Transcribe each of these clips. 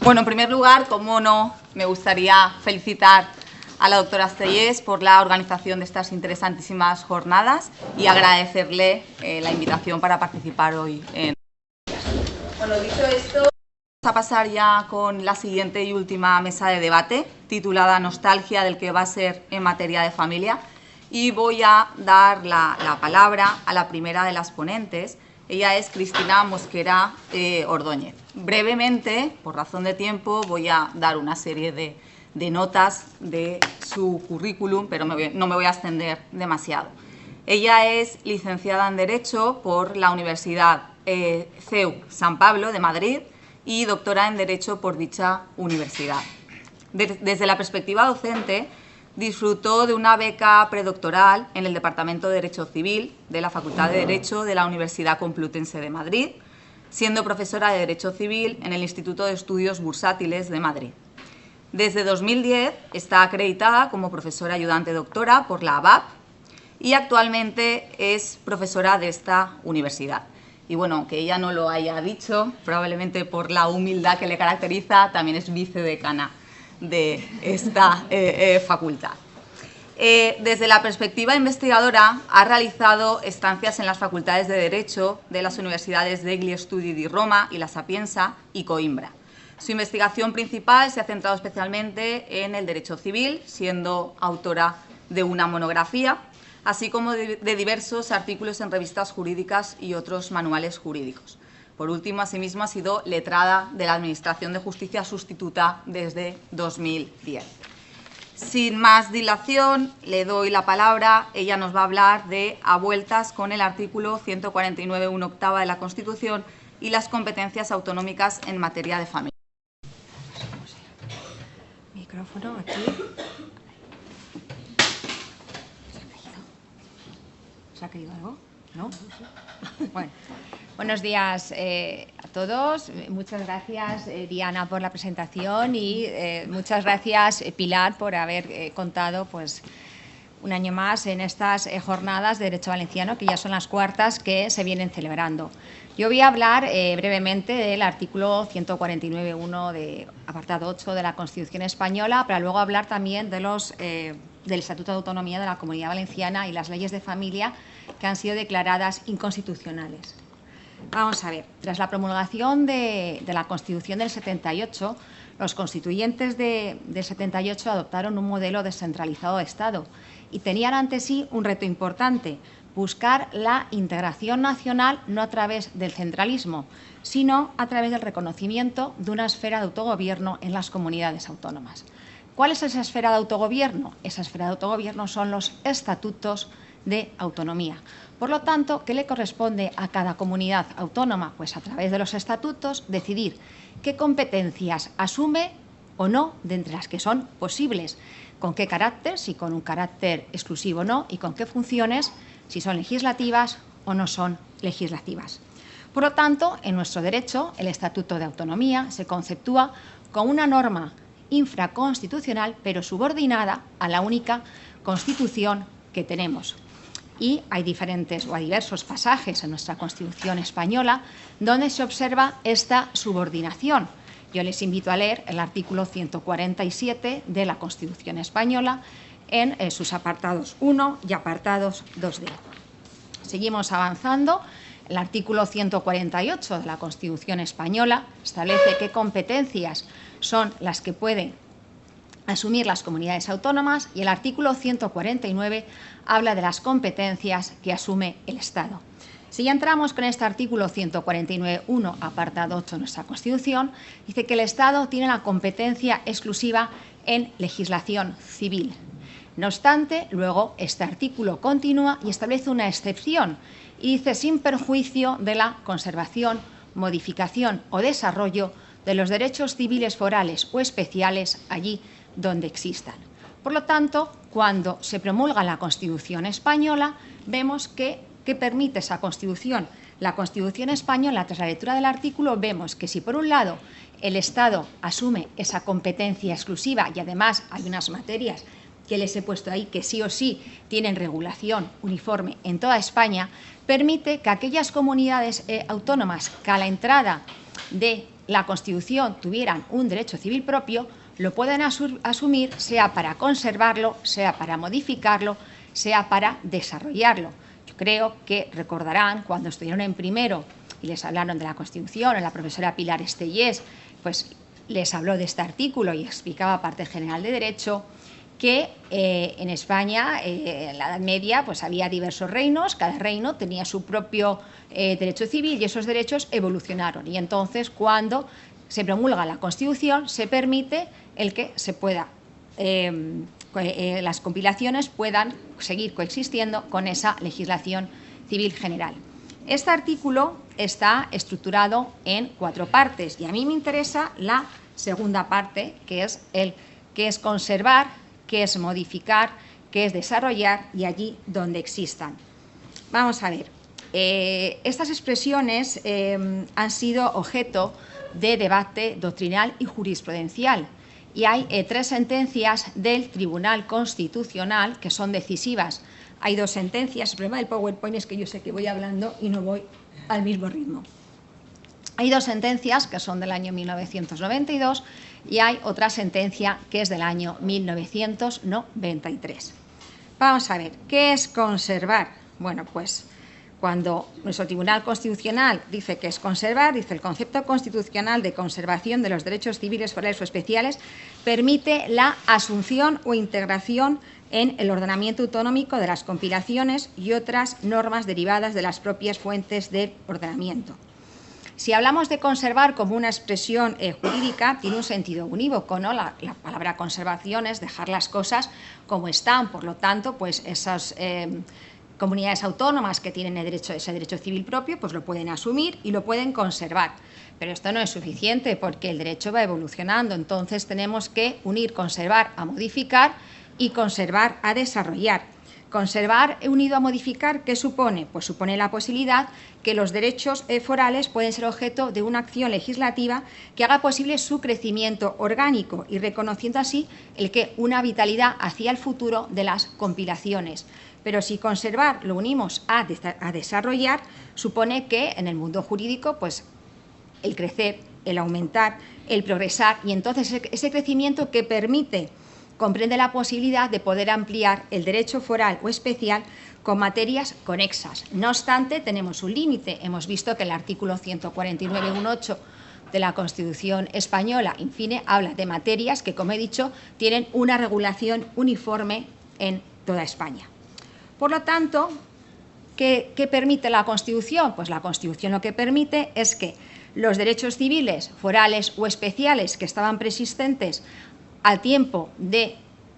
Bueno, en primer lugar, como no, me gustaría felicitar a la doctora Estellés por la organización de estas interesantísimas jornadas y agradecerle la invitación para participar hoy en... Bueno, dicho esto, vamos a pasar ya con la siguiente y última mesa de debate, titulada Nostalgia del que va a ser en materia de familia, y voy a dar la palabra a la primera de las ponentes. Ella es Cristina Mosquera Ordóñez. Brevemente, por razón de tiempo, voy a dar una serie de notas de su currículum, pero no me voy a extender demasiado. Ella es licenciada en Derecho por la Universidad CEU San Pablo de Madrid y doctora en Derecho por dicha universidad. Desde la perspectiva docente, disfrutó de una beca predoctoral en el Departamento de Derecho Civil de la Facultad de Derecho de la Universidad Complutense de Madrid, siendo profesora de Derecho Civil en el Instituto de Estudios Bursátiles de Madrid. Desde 2010 está acreditada como profesora ayudante doctora por la ABAP y actualmente es profesora de esta universidad. Y bueno, aunque ella no lo haya dicho, probablemente por la humildad que le caracteriza, también es vicedecana de esta facultad. Desde la perspectiva investigadora, ha realizado estancias en las facultades de Derecho de las universidades degli Studi di Roma y La Sapienza y Coimbra. Su investigación principal se ha centrado especialmente en el derecho civil, siendo autora de una monografía, así como de diversos artículos en revistas jurídicas y otros manuales jurídicos. Por último, asimismo, ha sido letrada de la Administración de Justicia Sustituta desde 2010. Sin más dilación, le doy la palabra. Ella nos va a hablar de a vueltas con el artículo 149.1 octava de la Constitución y las competencias autonómicas en materia de familia. Micrófono aquí. ¿Se ha caído algo? ¿No? Bueno. Buenos días a todos. Muchas gracias, Diana, por la presentación y muchas gracias, Pilar, por haber contado pues, un año más en estas jornadas de Derecho Valenciano, que ya son las cuartas que se vienen celebrando. Yo voy a hablar brevemente del artículo 149.1 de apartado 8 de la Constitución Española, para luego hablar también de del Estatuto de Autonomía de la Comunidad Valenciana y las leyes de familia que han sido declaradas inconstitucionales. Vamos a ver, tras la promulgación de la Constitución del 78, los constituyentes del 78 adoptaron un modelo descentralizado de Estado y tenían ante sí un reto importante: buscar la integración nacional no a través del centralismo, sino a través del reconocimiento de una esfera de autogobierno en las comunidades autónomas. ¿Cuál es esa esfera de autogobierno? Esa esfera de autogobierno son los estatutos de autonomía. Por lo tanto, ¿qué le corresponde a cada comunidad autónoma? Pues a través de los estatutos decidir qué competencias asume o no de entre las que son posibles, con qué carácter, si con un carácter exclusivo o no, y con qué funciones, si son legislativas o no son legislativas. Por lo tanto, en nuestro derecho, el Estatuto de Autonomía se conceptúa como una norma infraconstitucional, pero subordinada a la única Constitución que tenemos. Y hay diversos pasajes en nuestra Constitución española donde se observa esta subordinación. Yo les invito a leer el artículo 147 de la Constitución española en sus apartados 1 y apartados 2d. Seguimos avanzando. El artículo 148 de la Constitución española establece qué competencias son las que pueden asumir las comunidades autónomas, y el artículo 149 habla de las competencias que asume el Estado. Si ya entramos con este artículo 149.1, apartado 8 de nuestra Constitución, dice que el Estado tiene la competencia exclusiva en legislación civil. No obstante, luego este artículo continúa y establece una excepción y dice: sin perjuicio de la conservación, modificación o desarrollo de los derechos civiles forales o especiales allí donde existan. Por lo tanto, cuando se promulga la Constitución española, vemos que permite esa Constitución. La Constitución española, tras la lectura del artículo, vemos que si por un lado el Estado asume esa competencia exclusiva, y además hay unas materias que les he puesto ahí que sí o sí tienen regulación uniforme en toda España, permite que aquellas comunidades autónomas que a la entrada de la Constitución tuvieran un derecho civil propio, lo pueden asumir sea para conservarlo, sea para modificarlo, sea para desarrollarlo. Yo creo que recordarán cuando estuvieron en primero y les hablaron de la Constitución, a la profesora Pilar Estellés, pues les habló de este artículo y explicaba parte general de derecho, que en España, en la Edad Media, pues había diversos reinos, cada reino tenía su propio derecho civil y esos derechos evolucionaron. Y entonces, cuando se promulga la Constitución, se permite el que se pueda, las compilaciones puedan seguir coexistiendo con esa legislación civil general. Este artículo está estructurado en 4 partes y a mí me interesa la segunda parte, que es conservar, que es modificar, que es desarrollar y allí donde existan. Vamos a ver, estas expresiones han sido objeto de debate doctrinal y jurisprudencial y hay 3 sentencias del Tribunal Constitucional que son decisivas. Hay 2 sentencias, el problema del PowerPoint es que yo sé que voy hablando y no voy al mismo ritmo. Hay 2 sentencias que son del año 1992 y hay otra sentencia que es del año 1993. Vamos a ver, ¿qué es conservar? Bueno, pues cuando nuestro Tribunal Constitucional dice que es conservar, dice el concepto constitucional de conservación de los derechos civiles, forales o especiales permite la asunción o integración en el ordenamiento autonómico de las compilaciones y otras normas derivadas de las propias fuentes de ordenamiento. Si hablamos de conservar como una expresión jurídica, tiene un sentido unívoco, ¿no? La palabra conservación es dejar las cosas como están, por lo tanto, pues esas comunidades autónomas que tienen ese derecho civil propio, pues lo pueden asumir y lo pueden conservar. Pero esto no es suficiente porque el derecho va evolucionando, entonces tenemos que unir conservar a modificar y conservar a desarrollar. Conservar unido a modificar, ¿qué supone? Pues supone la posibilidad que los derechos forales pueden ser objeto de una acción legislativa que haga posible su crecimiento orgánico y reconociendo así una vitalidad hacia el futuro de las compilaciones. Pero si conservar lo unimos a desarrollar, supone que en el mundo jurídico, pues el crecer, el aumentar, el progresar y entonces ese crecimiento que permite comprende la posibilidad de poder ampliar el derecho foral o especial con materias conexas. No obstante, tenemos un límite. Hemos visto que el artículo 149.1.8 de la Constitución española, in fine, habla de materias que, como he dicho, tienen una regulación uniforme en toda España. Por lo tanto, ¿qué permite la Constitución? Pues la Constitución lo que permite es que los derechos civiles, forales o especiales que estaban preexistentes al tiempo de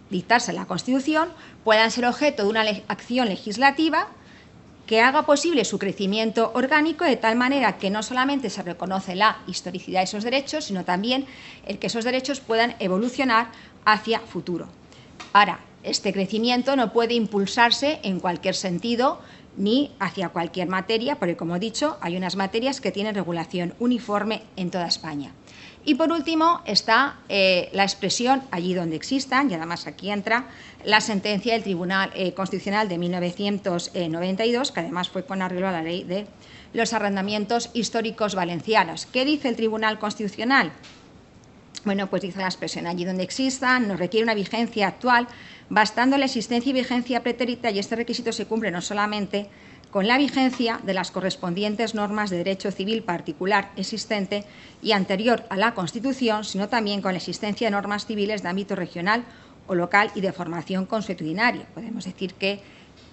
dictarse la Constitución puedan ser objeto de una acción legislativa que haga posible su crecimiento orgánico de tal manera que no solamente se reconoce la historicidad de esos derechos, sino también el que esos derechos puedan evolucionar hacia futuro. Ahora, este crecimiento no puede impulsarse en cualquier sentido ni hacia cualquier materia, porque, como he dicho, hay unas materias que tienen regulación uniforme en toda España. Y por último está la expresión allí donde existan, y además aquí entra la sentencia del Tribunal Constitucional de 1992, que además fue con arreglo a la ley de los arrendamientos históricos valencianos. ¿Qué dice el Tribunal Constitucional? Bueno, pues dice la expresión allí donde existan, nos requiere una vigencia actual, bastando la existencia y vigencia pretérita, y este requisito se cumple no solamente con la vigencia de las correspondientes normas de derecho civil particular existente y anterior a la Constitución, sino también con la existencia de normas civiles de ámbito regional o local y de formación consuetudinaria. Podemos decir que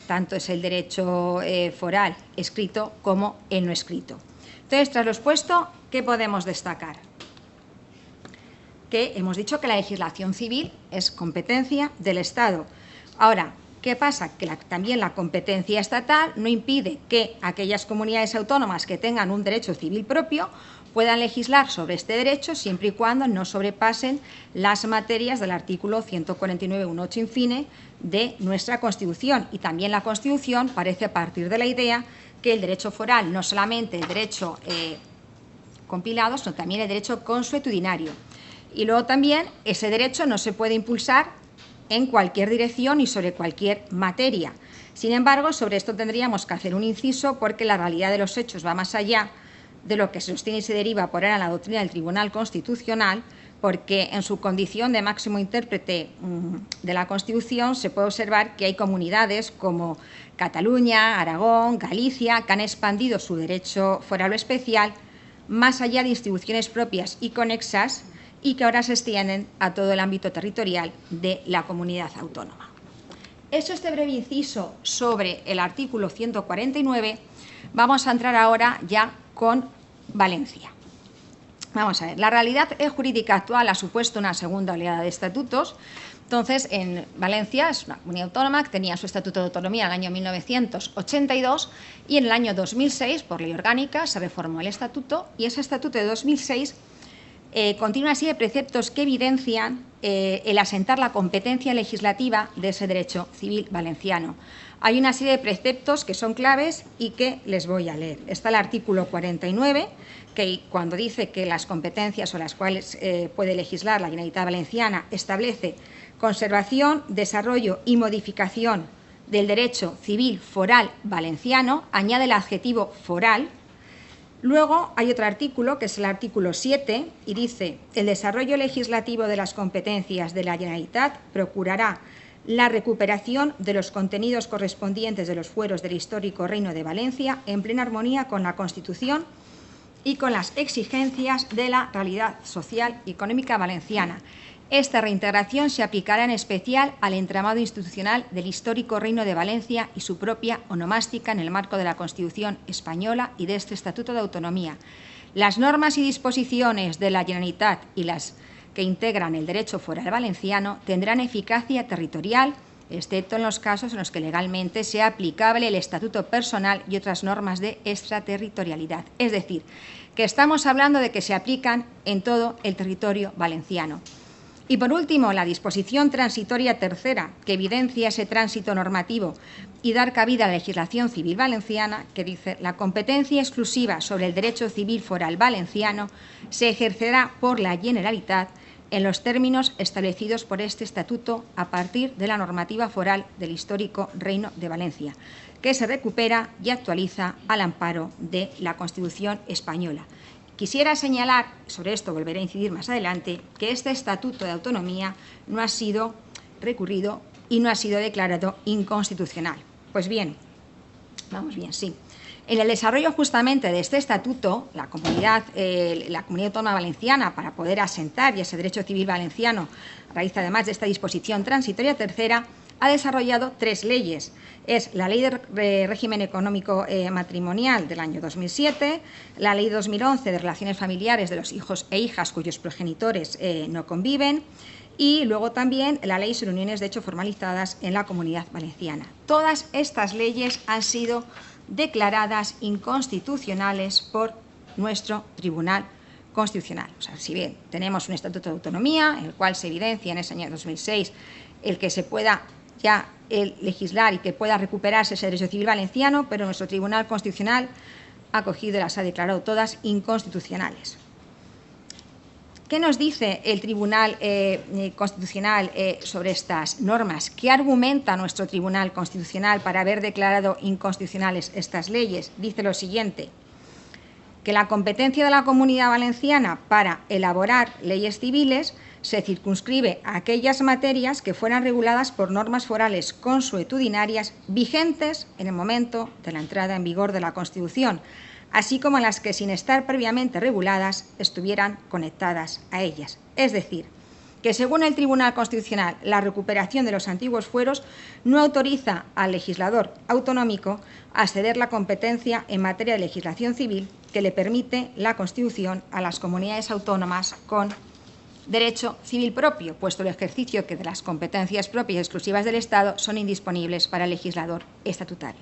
tanto es el derecho foral escrito como el no escrito. Entonces, tras lo expuesto, ¿qué podemos destacar? Que hemos dicho que la legislación civil es competencia del Estado. Ahora, ¿qué pasa? Que también la competencia estatal no impide que aquellas comunidades autónomas que tengan un derecho civil propio puedan legislar sobre este derecho siempre y cuando no sobrepasen las materias del artículo 149.1.8 in fine de nuestra Constitución. Y también la Constitución parece partir de la idea que el derecho foral, no solamente el derecho compilado, sino también el derecho consuetudinario. Y luego también ese derecho no se puede impulsar en cualquier dirección y sobre cualquier materia. Sin embargo, sobre esto tendríamos que hacer un inciso porque la realidad de los hechos va más allá de lo que se sostiene y se deriva por ahora en la doctrina del Tribunal Constitucional, porque en su condición de máximo intérprete de la Constitución se puede observar que hay comunidades como Cataluña, Aragón, Galicia, que han expandido su derecho foral o especial más allá de instituciones propias y conexas y que ahora se extienden a todo el ámbito territorial de la comunidad autónoma. Hecho este breve inciso sobre el artículo 149, vamos a entrar ahora ya con Valencia. Vamos a ver, la realidad jurídica actual ha supuesto una segunda oleada de estatutos. Entonces, en Valencia es una comunidad autónoma que tenía su estatuto de autonomía en el año 1982 y en el año 2006, por ley orgánica, se reformó el estatuto y ese estatuto de 2006 contiene una serie de preceptos que evidencian el asentar la competencia legislativa de ese derecho civil valenciano. Hay una serie de preceptos que son claves y que les voy a leer. Está el artículo 49, que cuando dice que las competencias o las cuales puede legislar la Generalitat Valenciana establece conservación, desarrollo y modificación del derecho civil foral valenciano, añade el adjetivo foral. Luego hay otro artículo, que es el artículo 7, y dice: el desarrollo legislativo de las competencias de la Generalitat procurará la recuperación de los contenidos correspondientes de los fueros del histórico Reino de Valencia en plena armonía con la Constitución y con las exigencias de la realidad social y económica valenciana. Esta reintegración se aplicará en especial al entramado institucional del histórico Reino de Valencia y su propia onomástica en el marco de la Constitución española y de este Estatuto de Autonomía. Las normas y disposiciones de la Generalitat y las que integran el derecho foral valenciano tendrán eficacia territorial, excepto en los casos en los que legalmente sea aplicable el estatuto personal y otras normas de extraterritorialidad. Es decir, que estamos hablando de que se aplican en todo el territorio valenciano. Y por último, la disposición transitoria tercera, que evidencia ese tránsito normativo y dar cabida a la legislación civil valenciana, que dice: la competencia exclusiva sobre el derecho civil foral valenciano se ejercerá por la Generalitat en los términos establecidos por este estatuto a partir de la normativa foral del histórico Reino de Valencia, que se recupera y actualiza al amparo de la Constitución española. Quisiera señalar, sobre esto volveré a incidir más adelante, que este estatuto de autonomía no ha sido recurrido y no ha sido declarado inconstitucional. Pues bien, vamos bien, sí. En el desarrollo justamente de este estatuto, la comunidad autónoma valenciana, para poder asentar y ese derecho civil valenciano, a raíz además de esta disposición transitoria tercera, ha desarrollado 3 leyes. Es la Ley de Régimen Económico Matrimonial del año 2007, la Ley 2011 de Relaciones Familiares de los hijos e hijas cuyos progenitores no conviven, y luego también la Ley sobre uniones de hecho formalizadas en la Comunidad Valenciana. Todas estas leyes han sido declaradas inconstitucionales por nuestro Tribunal Constitucional. O sea, si bien tenemos un Estatuto de Autonomía, en el cual se evidencia en ese año 2006 el que se pueda ya legislar y que pueda recuperarse ese derecho civil valenciano, pero nuestro Tribunal Constitucional ha cogido y las ha declarado todas inconstitucionales. ¿Qué nos dice el Tribunal Constitucional sobre estas normas? ¿Qué argumenta nuestro Tribunal Constitucional para haber declarado inconstitucionales estas leyes? Dice lo siguiente: que la competencia de la Comunidad Valenciana para elaborar leyes civiles se circunscribe a aquellas materias que fueran reguladas por normas forales consuetudinarias vigentes en el momento de la entrada en vigor de la Constitución, así como las que, sin estar previamente reguladas, estuvieran conectadas a ellas. Es decir, que según el Tribunal Constitucional, la recuperación de los antiguos fueros no autoriza al legislador autonómico a ceder la competencia en materia de legislación civil que le permite la Constitución a las comunidades autónomas con derecho civil propio, puesto el ejercicio que de las competencias propias y exclusivas del Estado son indisponibles para el legislador estatutario.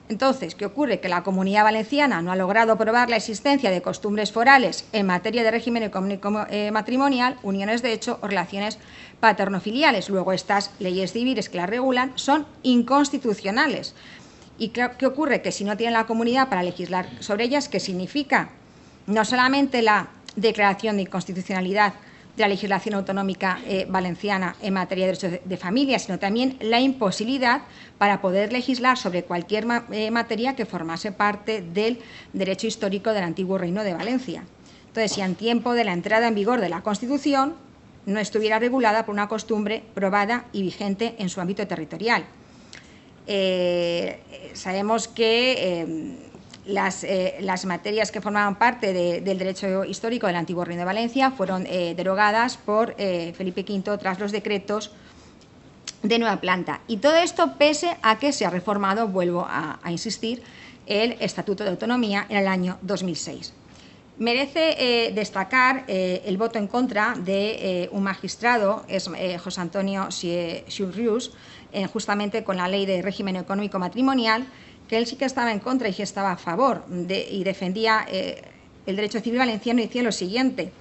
Entonces, ¿qué ocurre? Que la Comunidad Valenciana no ha logrado probar la existencia de costumbres forales en materia de régimen económico matrimonial, uniones de hecho o relaciones paternofiliales. Luego, estas leyes civiles que las regulan son inconstitucionales. ¿Y qué ocurre? Que si no tiene la comunidad para legislar sobre ellas, ¿qué significa? No solamente la declaración de inconstitucionalidad de la legislación autonómica valenciana en materia de derecho de familia, sino también la imposibilidad para poder legislar sobre cualquier materia que formase parte del derecho histórico del antiguo Reino de Valencia. Entonces, si en tiempo de la entrada en vigor de la Constitución no estuviera regulada por una costumbre probada y vigente en su ámbito territorial. Sabemos que las materias que formaban parte del derecho histórico del antiguo Reino de Valencia fueron derogadas por Felipe V tras los decretos de nueva planta. Y todo esto pese a que se ha reformado, vuelvo a insistir, el Estatuto de Autonomía en el año 2006. Merece destacar el voto en contra de un magistrado, es José Antonio Xurrius, justamente con la Ley de Régimen Económico Matrimonial, que él sí que estaba en contra y que estaba a favor y defendía el derecho civil valenciano, y decía lo siguiente,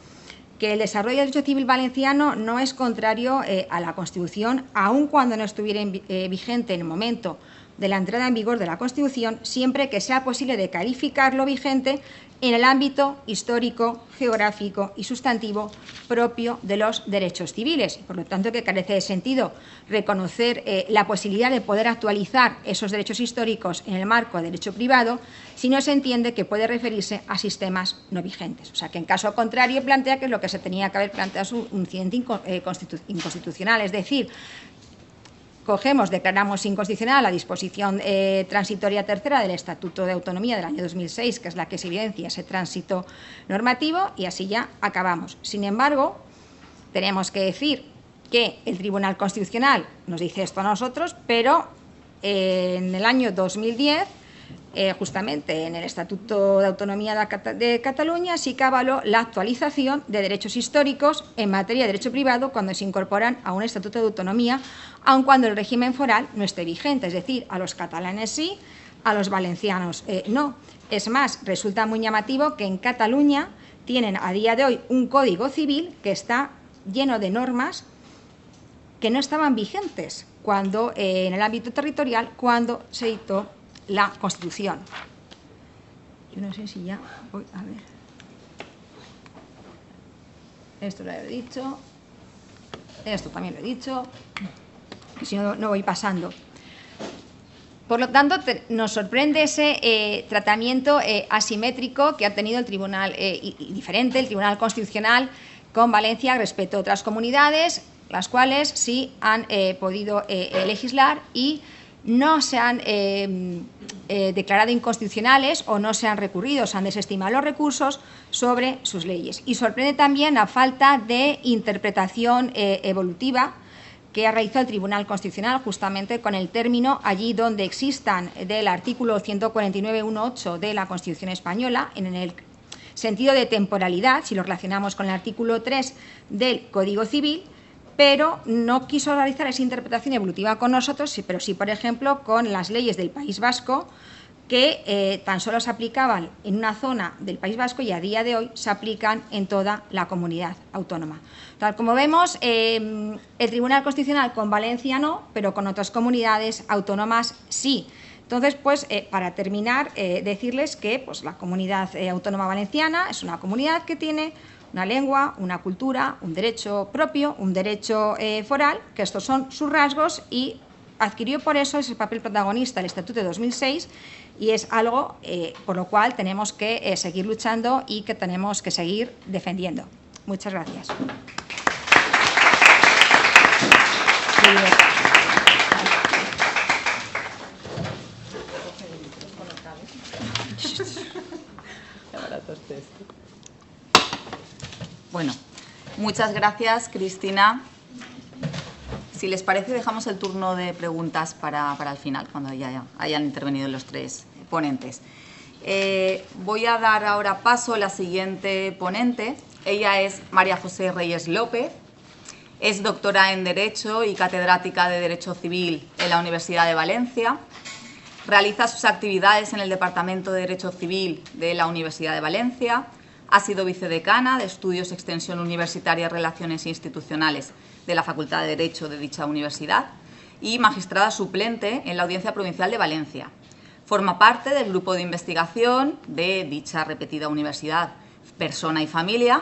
que el desarrollo del derecho civil valenciano no es contrario a la Constitución, aun cuando no estuviera vigente en el momento de la entrada en vigor de la Constitución, siempre que sea posible de calificarlo vigente en el ámbito histórico, geográfico y sustantivo propio de los derechos civiles. Por lo tanto, que carece de sentido reconocer la posibilidad de poder actualizar esos derechos históricos en el marco del derecho privado si no se entiende que puede referirse a sistemas no vigentes. O sea, que en caso contrario plantea que es lo que se tenía que haber planteado es un incidente inconstitucional, es decir, declaramos inconstitucional la disposición transitoria tercera del Estatuto de Autonomía del año 2006, que es la que se evidencia ese tránsito normativo, y así ya acabamos. Sin embargo, tenemos que decir que el Tribunal Constitucional nos dice esto a nosotros, pero en el año 2010, justamente en el Estatuto de Autonomía de Cataluña, sí que avaló la actualización de derechos históricos en materia de derecho privado cuando se incorporan a un Estatuto de Autonomía, aun cuando el régimen foral no esté vigente, es decir, a los catalanes sí, a los valencianos no. Es más, resulta muy llamativo que en Cataluña tienen a día de hoy un Código Civil que está lleno de normas que no estaban vigentes cuando, en el ámbito territorial, cuando se dictó la Constitución. Yo no sé si ya voy a ver. Esto lo he dicho. Esto también lo he dicho. Si no, no voy pasando. Por lo tanto, nos sorprende ese tratamiento asimétrico que ha tenido el Tribunal, y diferente, el Tribunal Constitucional con Valencia respecto a otras comunidades, las cuales sí han podido legislar y no se han declarado inconstitucionales o no se han recurrido, se han desestimado los recursos sobre sus leyes. Y sorprende también la falta de interpretación evolutiva que ha realizado el Tribunal Constitucional justamente con el término allí donde existan del artículo 149.1.8 de la Constitución española, en el sentido de temporalidad, si lo relacionamos con el artículo 3 del Código Civil, pero no quiso realizar esa interpretación evolutiva con nosotros, pero sí, por ejemplo, con las leyes del País Vasco, que tan solo se aplicaban en una zona del País Vasco y a día de hoy se aplican en toda la comunidad autónoma. Tal como vemos, el Tribunal Constitucional con Valencia no, pero con otras comunidades autónomas sí. Entonces, pues, para terminar, decirles que pues, la comunidad autónoma valenciana es una comunidad que tiene una lengua, una cultura, un derecho propio, un derecho foral, que estos son sus rasgos, y adquirió por eso ese papel protagonista el Estatuto de 2006, y es algo por lo cual tenemos que seguir luchando y que tenemos que seguir defendiendo. Muchas gracias. Bueno, muchas gracias, Cristina. Si les parece, dejamos el turno de preguntas para el final, cuando ya hayan intervenido los tres ponentes. Voy a dar ahora paso a la siguiente ponente. Ella es María José Reyes López. Es doctora en Derecho y catedrática de Derecho Civil en la Universidad de Valencia. Realiza sus actividades en el Departamento de Derecho Civil de la Universidad de Valencia. Ha sido vicedecana de Estudios, Extensión Universitaria y Relaciones Institucionales de la Facultad de Derecho de dicha universidad y magistrada suplente en la Audiencia Provincial de Valencia. Forma parte del grupo de investigación de dicha repetida universidad, Persona y Familia.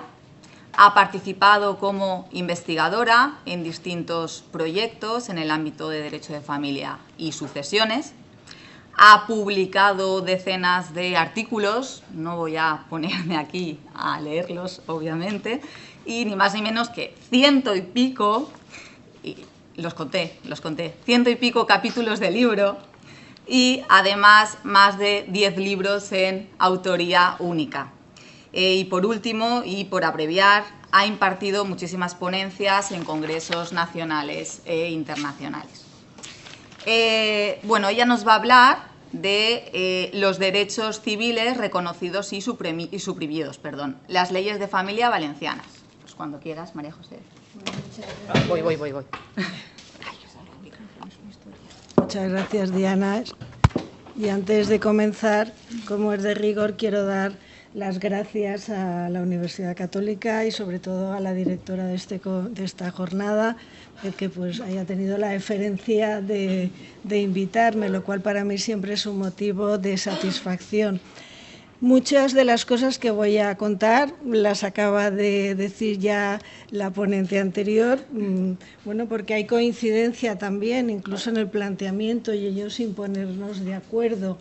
Ha participado como investigadora en distintos proyectos en el ámbito de derecho de familia y sucesiones. Ha publicado decenas de artículos, no voy a ponerme aquí a leerlos, obviamente, y ni más ni menos que 100 y pico, y los conté, 100 y pico capítulos de libro, y además más de 10 libros en autoría única. Y por último, y por abreviar, ha impartido muchísimas ponencias en congresos nacionales e internacionales. Bueno, ella nos va a hablar de los derechos civiles reconocidos y suprimidos, las leyes de familia valencianas. Pues cuando quieras, María José. Voy. Muchas gracias, Diana. Y antes de comenzar, como es de rigor, quiero dar las gracias a la Universidad Católica y sobre todo a la directora de esta jornada, que pues haya tenido la deferencia de invitarme, lo cual para mí siempre es un motivo de satisfacción. Muchas de las cosas que voy a contar las acaba de decir ya la ponente anterior, bueno, porque hay coincidencia también, incluso en el planteamiento y ello sin ponernos de acuerdo.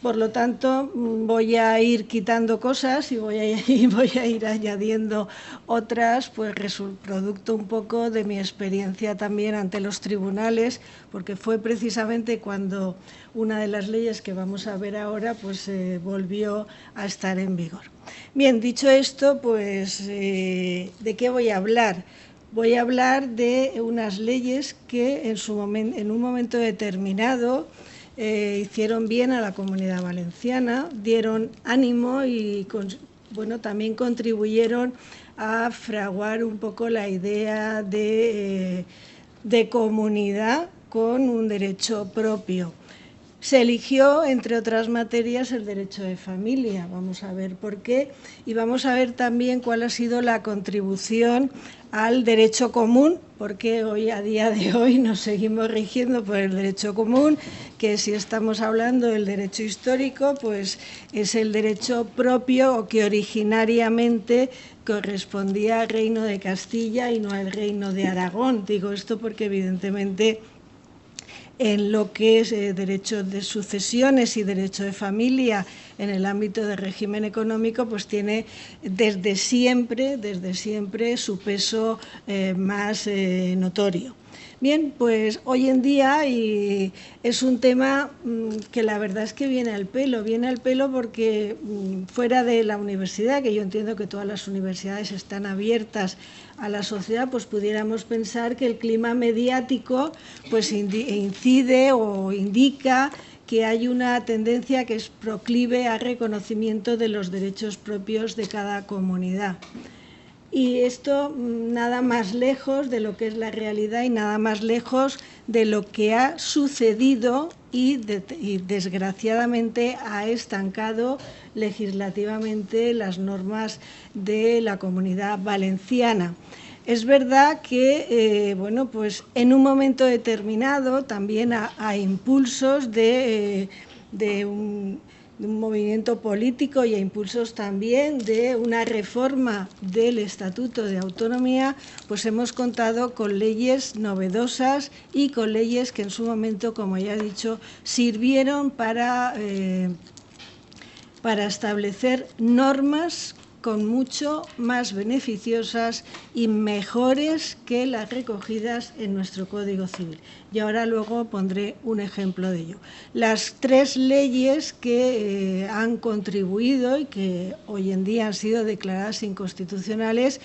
Por lo tanto, voy a ir quitando cosas y voy a ir añadiendo otras, pues producto un poco de mi experiencia también ante los tribunales, porque fue precisamente cuando una de las leyes que vamos a ver ahora pues volvió a estar en vigor. Bien, dicho esto, pues ¿de qué voy a hablar? Voy a hablar de unas leyes que en un momento determinado hicieron bien a la Comunidad Valenciana, dieron ánimo y bueno, también contribuyeron a fraguar un poco la idea de comunidad con un derecho propio. Se eligió, entre otras materias, el derecho de familia. Vamos a ver por qué y vamos a ver también cuál ha sido la contribución al derecho común, porque hoy, a día de hoy, nos seguimos rigiendo por el derecho común, que si estamos hablando del derecho histórico, pues es el derecho propio o que originariamente correspondía al Reino de Castilla y no al Reino de Aragón. Digo esto porque evidentemente en lo que es derecho de sucesiones y derecho de familia en el ámbito del régimen económico, pues tiene desde siempre su peso más notorio. Bien, pues hoy en día y es un tema que la verdad es que viene al pelo porque fuera de la universidad, que yo entiendo que todas las universidades están abiertas a la sociedad, pues pudiéramos pensar que el clima mediático pues incide o indica que hay una tendencia que es proclive al reconocimiento de los derechos propios de cada comunidad. Y esto nada más lejos de lo que es la realidad y nada más lejos de lo que ha sucedido y desgraciadamente ha estancado legislativamente las normas de la Comunidad Valenciana. Es verdad que bueno, pues en un momento determinado también a impulsos de un movimiento político y a impulsos también de una reforma del Estatuto de Autonomía, pues hemos contado con leyes novedosas y con leyes que en su momento, como ya he dicho, sirvieron para establecer normas con mucho más beneficiosas y mejores que las recogidas en nuestro Código Civil. Y ahora luego pondré un ejemplo de ello. Las tres leyes que han contribuido y que hoy en día han sido declaradas inconstitucionales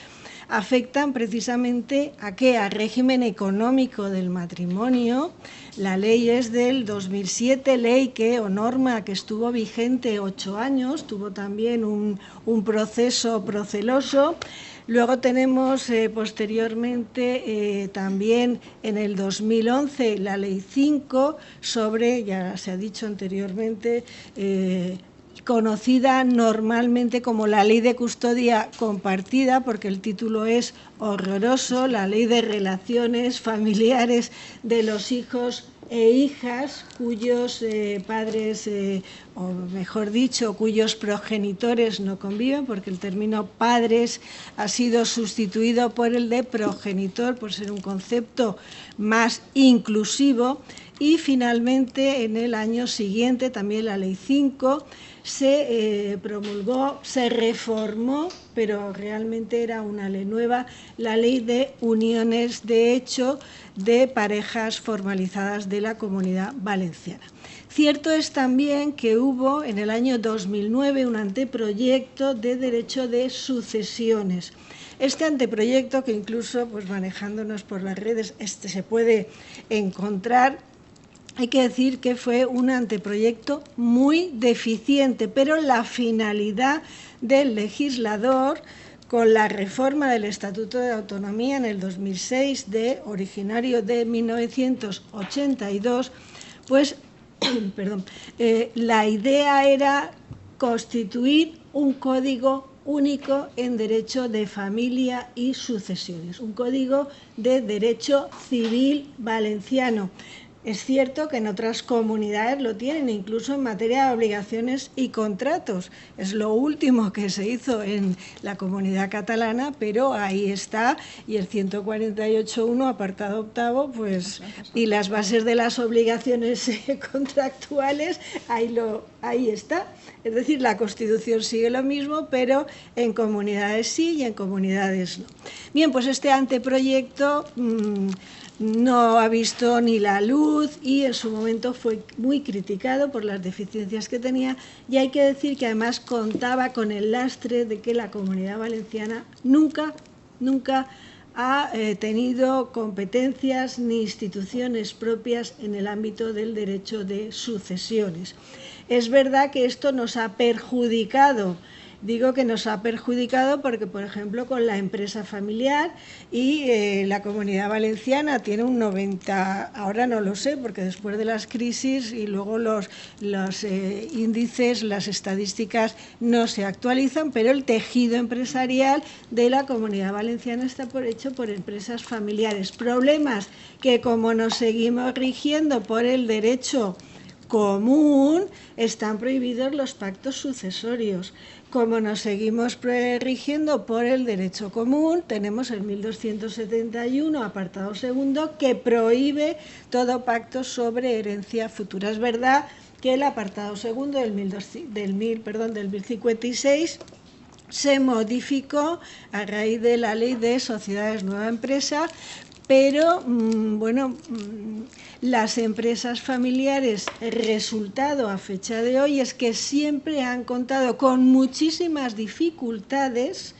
afectan precisamente ¿a qué? Al régimen económico del matrimonio. La ley es del 2007, ley que o norma que estuvo vigente 8 años, tuvo también un proceso proceloso. Luego tenemos posteriormente también en el 2011 la ley 5 sobre, ya se ha dicho anteriormente, conocida normalmente como la Ley de Custodia Compartida, porque el título es horroroso, la Ley de Relaciones Familiares de los Hijos e hijas cuyos padres, o mejor dicho, cuyos progenitores no conviven, porque el término padres ha sido sustituido por el de progenitor, por ser un concepto más inclusivo. Y finalmente, en el año siguiente, también la Ley 5 se promulgó, se reformó, pero realmente era una ley nueva, la Ley de Uniones de Hecho de Parejas Formalizadas de la Comunidad Valenciana. Cierto es también que hubo en el año 2009 un anteproyecto de derecho de sucesiones. Este anteproyecto, que incluso pues, manejándonos por las redes se puede encontrar, hay que decir que fue un anteproyecto muy deficiente, pero la finalidad del legislador, con la reforma del Estatuto de Autonomía en el 2006, originario de 1982, pues la idea era constituir un código único en derecho de familia y sucesiones, un código de derecho civil valenciano. Es cierto que en otras comunidades lo tienen, incluso en materia de obligaciones y contratos. Es lo último que se hizo en la Comunidad Catalana, pero ahí está, y el 148.1, apartado octavo, pues, y las bases de las obligaciones contractuales, ahí está. Es decir, la Constitución sigue lo mismo, pero en comunidades sí y en comunidades no. Bien, pues este anteproyecto no ha visto ni la luz y en su momento fue muy criticado por las deficiencias que tenía, y hay que decir que además contaba con el lastre de que la Comunidad Valenciana nunca ha tenido competencias ni instituciones propias en el ámbito del derecho de sucesiones. Es verdad que esto nos ha perjudicado. Digo que nos ha perjudicado porque, por ejemplo, con la empresa familiar y la Comunidad Valenciana tiene un 90%, ahora no lo sé, porque después de las crisis y luego los índices, las estadísticas no se actualizan, pero el tejido empresarial de la Comunidad Valenciana está hecho por empresas familiares. Problemas que, como nos seguimos rigiendo por el derecho común, están prohibidos los pactos sucesorios. Como nos seguimos rigiendo por el derecho común, tenemos el 1271, apartado segundo, que prohíbe todo pacto sobre herencia futura. Es verdad que el apartado segundo del 1056 se modificó a raíz de la Ley de Sociedades Nueva Empresa, pero las empresas familiares, el resultado a fecha de hoy es que siempre han contado con muchísimas dificultades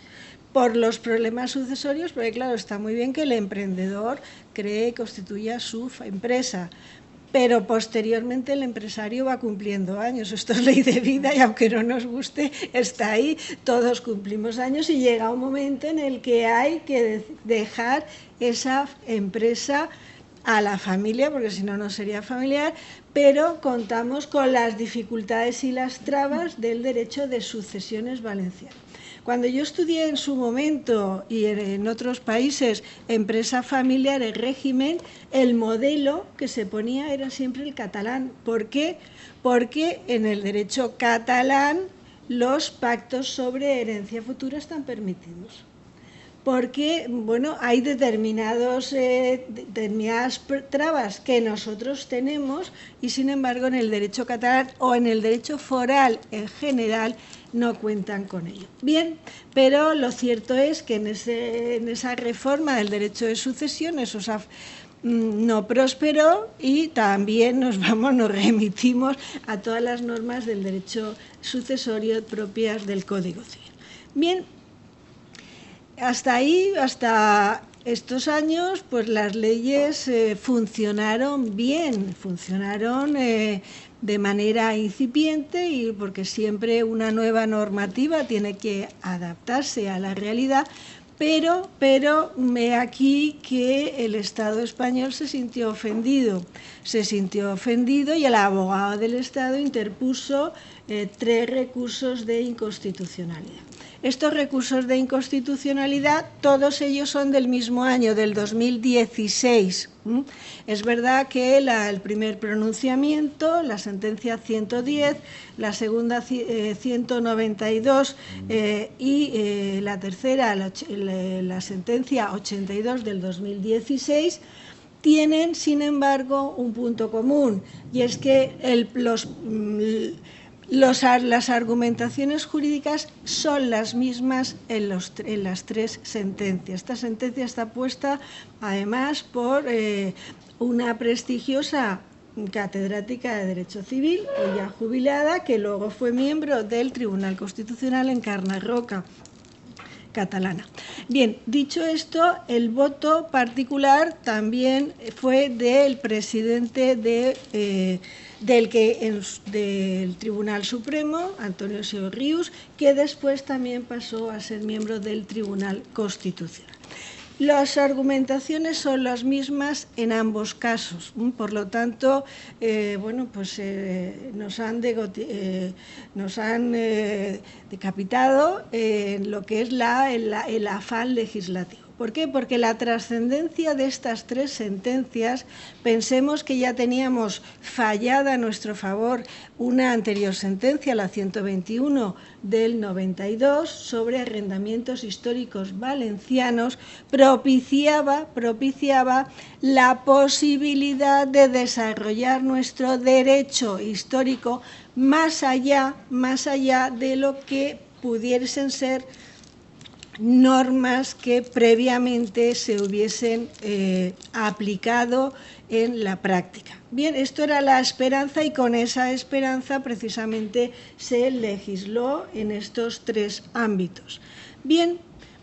por los problemas sucesorios, porque claro, está muy bien que el emprendedor cree y constituya su empresa, pero posteriormente el empresario va cumpliendo años. Esto es ley de vida y aunque no nos guste, está ahí. Todos cumplimos años y llega un momento en el que hay que dejar esa empresa a la familia, porque si no, no sería familiar, pero contamos con las dificultades y las trabas del derecho de sucesiones valenciano. Cuando yo estudié en su momento y en otros países empresa familiar, el régimen, el modelo que se ponía era siempre el catalán. ¿Por qué? Porque en el derecho catalán los pactos sobre herencia futura están permitidos. Porque hay determinadas trabas que nosotros tenemos y, sin embargo, en el derecho catalán o en el derecho foral en general no cuentan con ello. Bien, pero lo cierto es que en esa reforma del derecho de sucesión eso no prosperó y también nos remitimos a todas las normas del derecho sucesorio propias del Código Civil. Bien, hasta ahí, hasta estos años, pues las leyes funcionaron bien, funcionaron de manera incipiente, y porque siempre una nueva normativa tiene que adaptarse a la realidad, pero me aquí que el Estado español se sintió ofendido y el abogado del Estado interpuso 3 recursos de inconstitucionalidad. Estos recursos de inconstitucionalidad, todos ellos son del mismo año, del 2016. Es verdad que el primer pronunciamiento, la sentencia 110, la segunda 192 y la tercera, la sentencia 82 del 2016, tienen, sin embargo, un punto común, y es que las argumentaciones jurídicas son las mismas en las tres sentencias. Esta sentencia está puesta, además, por una prestigiosa catedrática de Derecho Civil, hoy ya jubilada, que luego fue miembro del Tribunal Constitucional en Carnarroca, catalana. Bien, dicho esto, el voto particular también fue del presidente del Tribunal Supremo, Antonio Seo Rius, que después también pasó a ser miembro del Tribunal Constitucional. Las argumentaciones son las mismas en ambos casos, por lo tanto, nos han decapitado en lo que es el afán legislativo. ¿Por qué? Porque la trascendencia de estas tres sentencias, pensemos que ya teníamos fallada a nuestro favor una anterior sentencia, la 121 del 92, sobre arrendamientos históricos valencianos, propiciaba la posibilidad de desarrollar nuestro derecho histórico más allá de lo que pudiesen ser normas que previamente se hubiesen aplicado en la práctica. Bien, esto era la esperanza y con esa esperanza precisamente se legisló en estos tres ámbitos. Bien,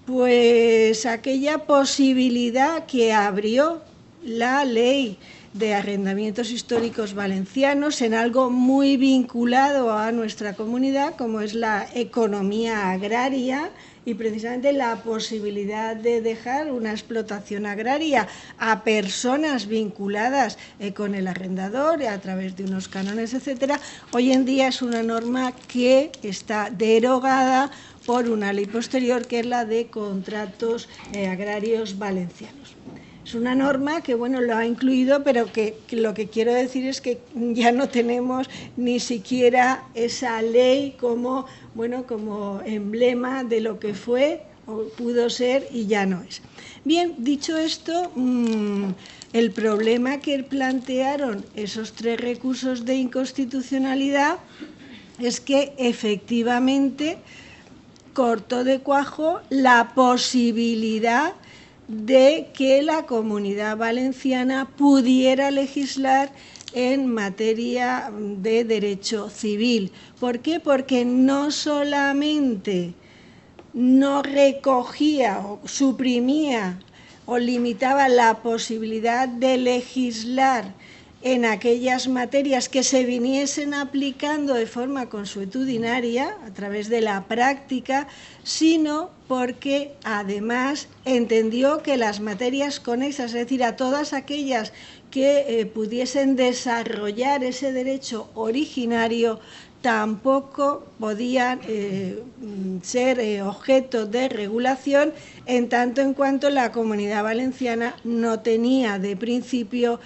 pues aquella posibilidad que abrió la ley de arrendamientos históricos valencianos en algo muy vinculado a nuestra comunidad, como es la economía agraria, y precisamente la posibilidad de dejar una explotación agraria a personas vinculadas con el arrendador a través de unos cánones, etcétera, hoy en día es una norma que está derogada por una ley posterior, que es la de contratos agrarios valencianos. Es una norma que, lo ha incluido, pero que lo que quiero decir es que ya no tenemos ni siquiera esa ley como emblema de lo que fue o pudo ser y ya no es. Bien, dicho esto, el problema que plantearon esos tres recursos de inconstitucionalidad es que efectivamente cortó de cuajo la posibilidad de que la Comunidad Valenciana pudiera legislar en materia de derecho civil. ¿Por qué? Porque no solamente no recogía o suprimía o limitaba la posibilidad de legislar en aquellas materias que se viniesen aplicando de forma consuetudinaria a través de la práctica, sino porque además entendió que las materias conexas, es decir, a todas aquellas que pudiesen desarrollar ese derecho originario, tampoco podían ser objeto de regulación, en tanto en cuanto la Comunidad Valenciana no tenía de principio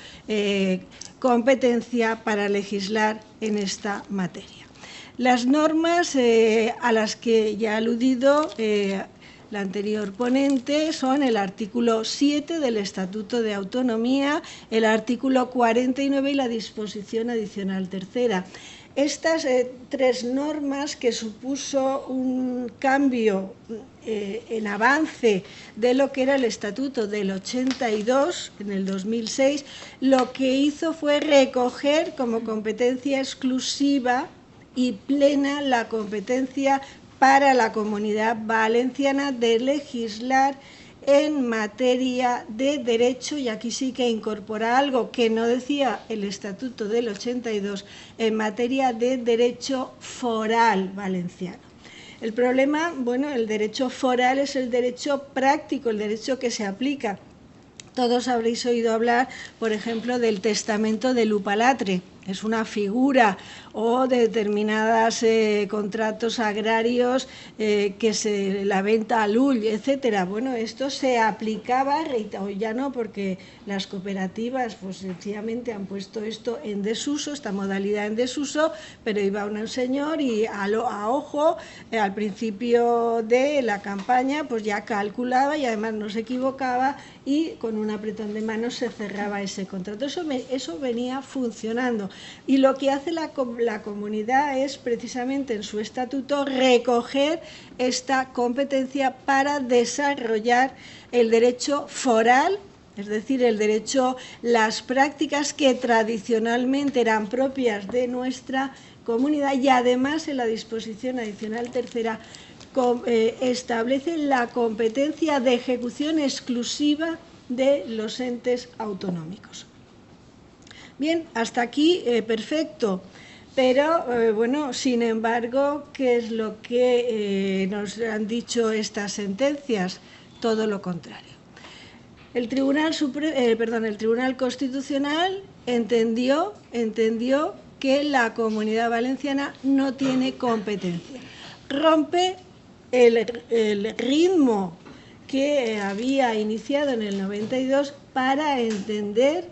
competencia para legislar en esta materia. Las normas a las que ya ha aludido la anterior ponente son el artículo 7 del Estatuto de Autonomía, el artículo 49 y la disposición adicional tercera. Estas tres normas, que supuso un cambio en avance de lo que era el Estatuto del 82, en el 2006, lo que hizo fue recoger como competencia exclusiva y plena la competencia para la Comunidad Valenciana de legislar en materia de derecho, y aquí sí que incorpora algo que no decía el Estatuto del 82, en materia de derecho foral valenciano. El problema, el derecho foral es el derecho práctico, el derecho que se aplica. Todos habréis oído hablar, por ejemplo, del testamento de Lupalatre, es una figura, o de determinados contratos agrarios, que la venta al ull, etcétera. Bueno, esto se aplicaba, hoy ya no, porque las cooperativas pues sencillamente han puesto esto en desuso, esta modalidad en desuso, pero iba un señor y a ojo, al principio de la campaña, pues ya calculaba y además no se equivocaba, y con un apretón de manos se cerraba ese contrato. Eso venía funcionando, y lo que hace la comunidad es precisamente en su estatuto recoger esta competencia para desarrollar el derecho foral, es decir, el derecho, las prácticas que tradicionalmente eran propias de nuestra comunidad, y además en la disposición adicional tercera establece la competencia de ejecución exclusiva de los entes autonómicos. Bien, hasta aquí perfecto, pero bueno, sin embargo, ¿qué es lo que nos han dicho estas sentencias? Todo lo contrario. El Tribunal Constitucional entendió que la Comunidad Valenciana no tiene competencia. Rompe el ritmo que había iniciado en el 92 para entender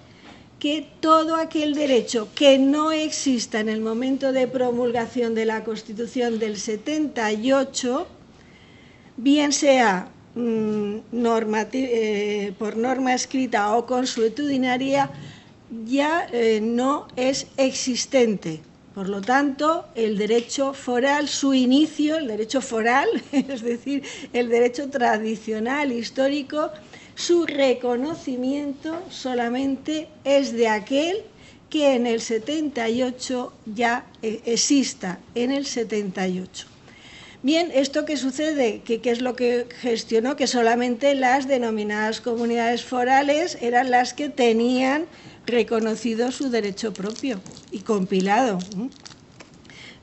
que todo aquel derecho que no exista en el momento de promulgación de la Constitución del 78, bien sea por norma escrita o consuetudinaria, ya no es existente. Por lo tanto, el derecho foral, su inicio, el derecho foral, es decir, el derecho tradicional, histórico, su reconocimiento solamente es de aquel que en el 78 ya exista, en el 78. Bien, ¿esto qué sucede? ¿Qué es lo que gestionó? Que solamente las denominadas comunidades forales eran las que tenían reconocido su derecho propio y compilado.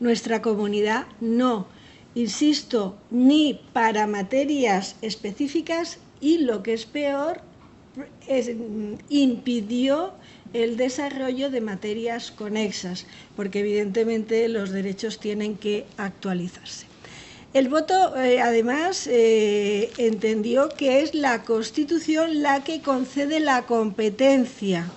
Nuestra comunidad no, insisto, ni para materias específicas, y lo que es peor, impidió el desarrollo de materias conexas, porque evidentemente los derechos tienen que actualizarse. El voto, además, entendió que es la Constitución la que concede la competencia.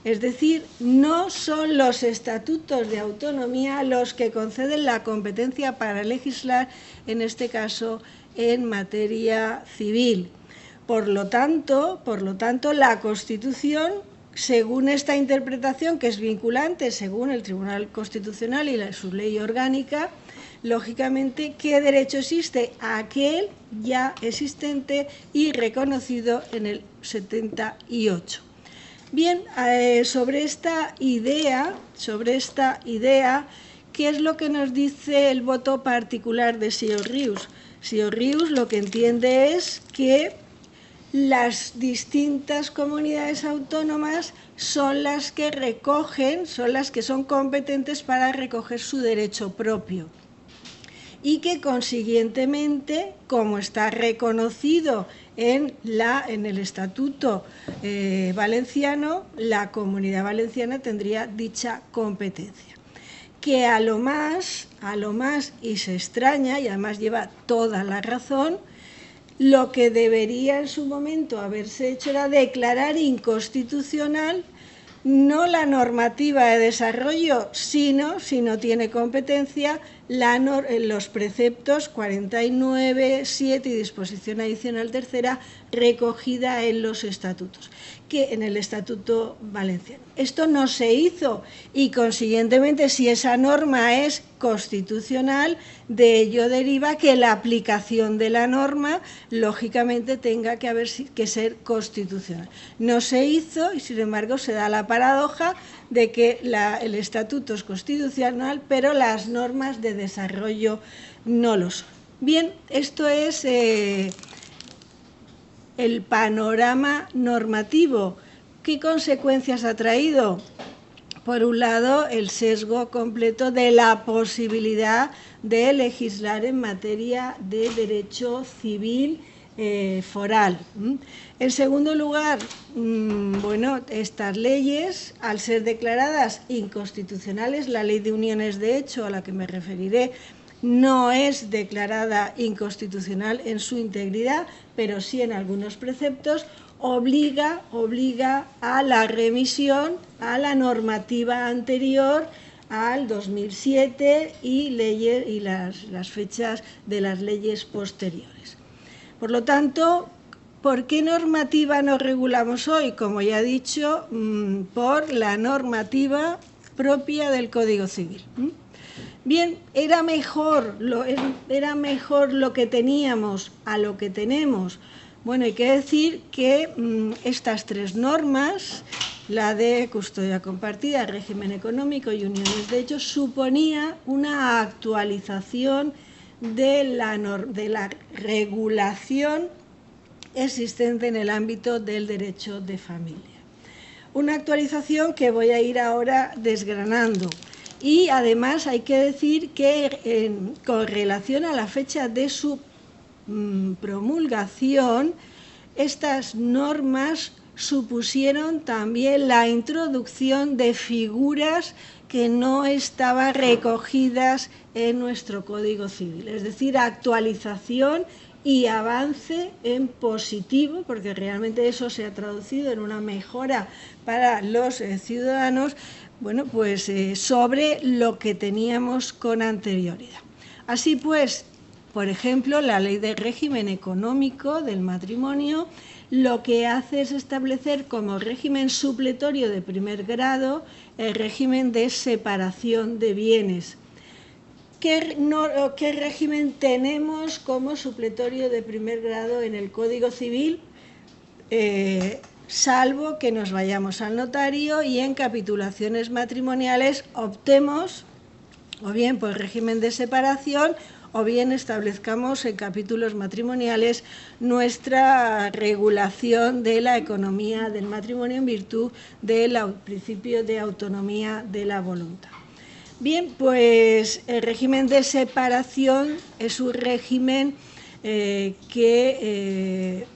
Es decir, no son los estatutos de autonomía los que conceden la competencia para legislar, en este caso, en materia civil. Por lo tanto, la Constitución, según esta interpretación, que es vinculante según el Tribunal Constitucional y su ley orgánica, lógicamente, ¿qué derecho existe? Aquel ya existente y reconocido en el 78. Bien, sobre esta idea, ¿qué es lo que nos dice el voto particular de Sió Rius? Sió Rius lo que entiende es que las distintas comunidades autónomas son las que recogen, son las que son competentes para recoger su derecho propio, y que consiguientemente, como está reconocido en el Estatuto Valenciano, la Comunidad Valenciana tendría dicha competencia. Que a lo más, y se extraña, y además lleva toda la razón, lo que debería en su momento haberse hecho era declarar inconstitucional no la normativa de desarrollo, sino, si no tiene competencia, los preceptos 49, 7 y disposición adicional tercera recogida en los estatutos, que en el Estatuto Valenciano. Esto no se hizo y, consiguientemente, si esa norma es constitucional, de ello deriva que la aplicación de la norma, lógicamente, tenga que ser constitucional. No se hizo y, sin embargo, se da la paradoja de que el Estatuto es constitucional, pero las normas de desarrollo no lo son. Bien, esto es el panorama normativo. ¿Qué consecuencias ha traído? Por un lado, el sesgo completo de la posibilidad de legislar en materia de derecho civil foral. En segundo lugar, bueno, estas leyes, al ser declaradas inconstitucionales, la Ley de Uniones de Hecho, a la que me referiré, no es declarada inconstitucional en su integridad, pero sí en algunos preceptos, obliga a la remisión a la normativa anterior al 2007 y las fechas de las leyes posteriores. Por lo tanto, ¿por qué normativa nos regulamos hoy? Como ya he dicho, por la normativa propia del Código Civil. Bien, era mejor lo que teníamos a lo que tenemos. Bueno, hay que decir que estas tres normas, la de custodia compartida, régimen económico y uniones de hecho, suponía una actualización de la regulación existente en el ámbito del derecho de familia. Una actualización que voy a ir ahora desgranando. Y además hay que decir que con relación a la fecha de su promulgación, estas normas supusieron también la introducción de figuras que no estaban recogidas en nuestro Código Civil, es decir, actualización y avance en positivo, porque realmente eso se ha traducido en una mejora para los ciudadanos, bueno, pues sobre lo que teníamos con anterioridad. Así pues, por ejemplo, la Ley de Régimen Económico del Matrimonio lo que hace es establecer como régimen supletorio de primer grado el régimen de separación de bienes. ¿Qué régimen tenemos como supletorio de primer grado en el Código Civil? Salvo que nos vayamos al notario y en capitulaciones matrimoniales optemos o bien por el régimen de separación o bien establezcamos en capítulos matrimoniales nuestra regulación de la economía del matrimonio en virtud del principio de autonomía de la voluntad. Bien, pues el régimen de separación es un régimen que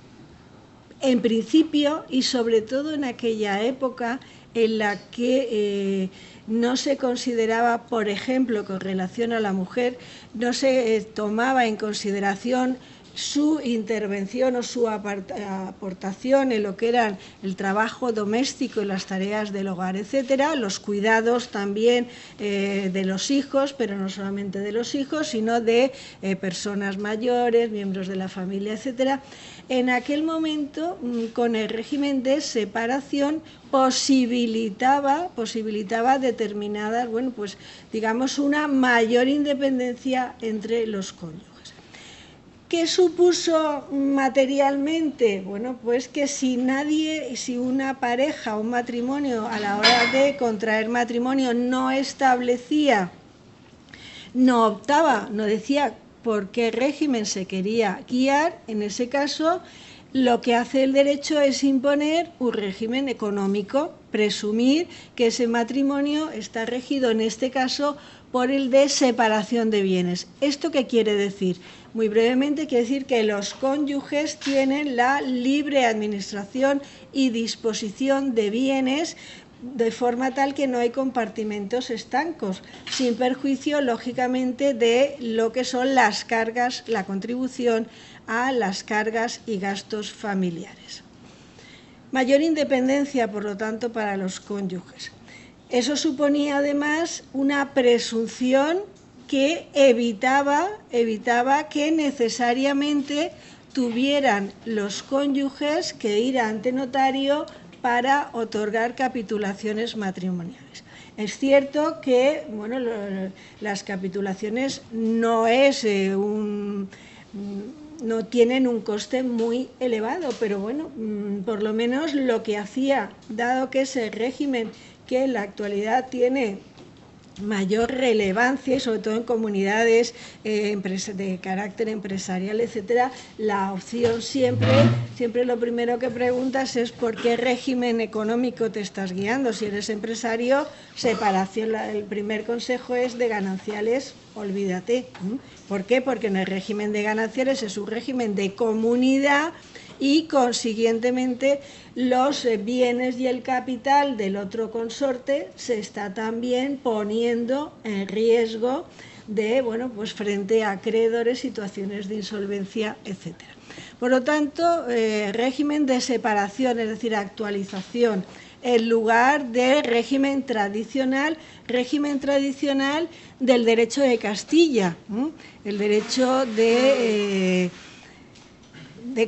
en principio y sobre todo en aquella época en la que no se consideraba, por ejemplo, con relación a la mujer, no se tomaba en consideración su intervención o su aportación en lo que eran el trabajo doméstico y las tareas del hogar, etcétera, los cuidados también de los hijos, pero no solamente de los hijos, sino de personas mayores, miembros de la familia, etcétera. En aquel momento, con el régimen de separación, posibilitaba determinadas, bueno, pues digamos una mayor independencia entre los cónyuges. ¿Qué supuso materialmente? Bueno, pues que si una pareja o un matrimonio a la hora de contraer matrimonio no establecía, no optaba, no decía por qué régimen se quería guiar, en ese caso lo que hace el derecho es imponer un régimen económico, presumir que ese matrimonio está regido en este caso por el de separación de bienes. ¿Esto qué quiere decir? Muy brevemente quiere decir que los cónyuges tienen la libre administración y disposición de bienes de forma tal que no hay compartimentos estancos, sin perjuicio, lógicamente, de lo que son las cargas, la contribución a las cargas y gastos familiares. Mayor independencia, por lo tanto, para los cónyuges. Eso suponía, además, una presunción que evitaba que necesariamente tuvieran los cónyuges que ir ante notario para otorgar capitulaciones matrimoniales. Es cierto que, bueno, las capitulaciones no tienen un coste muy elevado, pero bueno, por lo menos lo que hacía, dado que es el régimen que en la actualidad tiene mayor relevancia, y sobre todo en comunidades de carácter empresarial, etcétera, la opción siempre lo primero que preguntas es por qué régimen económico te estás guiando. Si eres empresario, separación, el primer consejo es de gananciales, olvídate. ¿Por qué? Porque en el régimen de gananciales es un régimen de comunidad y consiguientemente los bienes y el capital del otro consorte se está también poniendo en riesgo de, bueno, pues frente a acreedores, situaciones de insolvencia, etcétera. Por lo tanto, régimen de separación, es decir, actualización, en lugar de régimen tradicional del derecho de Castilla, el derecho de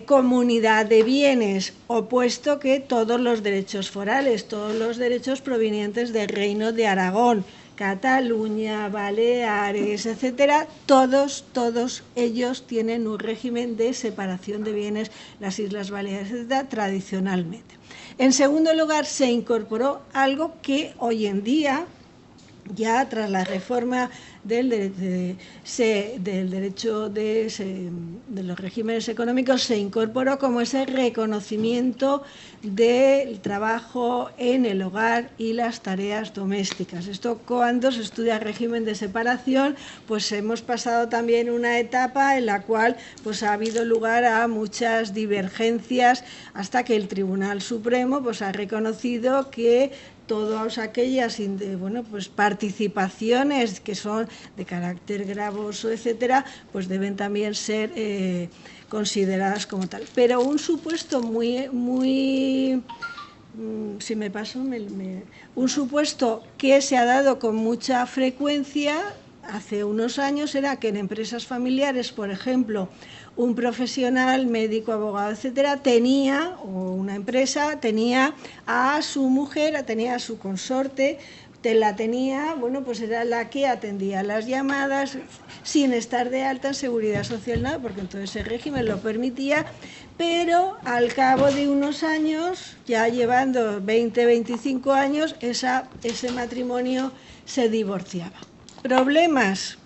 comunidad de bienes, opuesto que todos los derechos forales, todos los derechos provenientes del Reino de Aragón, Cataluña, Baleares, etcétera, todos ellos tienen un régimen de separación de bienes, las Islas Baleares, etcétera, tradicionalmente. En segundo lugar, se incorporó algo que hoy en día, ya tras la reforma de los regímenes económicos, se incorporó como ese reconocimiento del trabajo en el hogar y las tareas domésticas. Esto, cuando se estudia el régimen de separación, pues hemos pasado también una etapa en la cual pues ha habido lugar a muchas divergencias, hasta que el Tribunal Supremo pues ha reconocido que todas aquellas pues participaciones que son de carácter gravoso, etcétera, pues deben también ser consideradas como tal. Pero un supuesto un supuesto que se ha dado con mucha frecuencia hace unos años era que en empresas familiares, por ejemplo, un profesional, médico, abogado, etcétera, una empresa tenía a su mujer, tenía a su consorte, pues era la que atendía las llamadas sin estar de alta en Seguridad Social, nada, porque entonces el régimen lo permitía, pero al cabo de unos años, ya llevando 20, 25 años, ese matrimonio se divorciaba. ¿Problemas?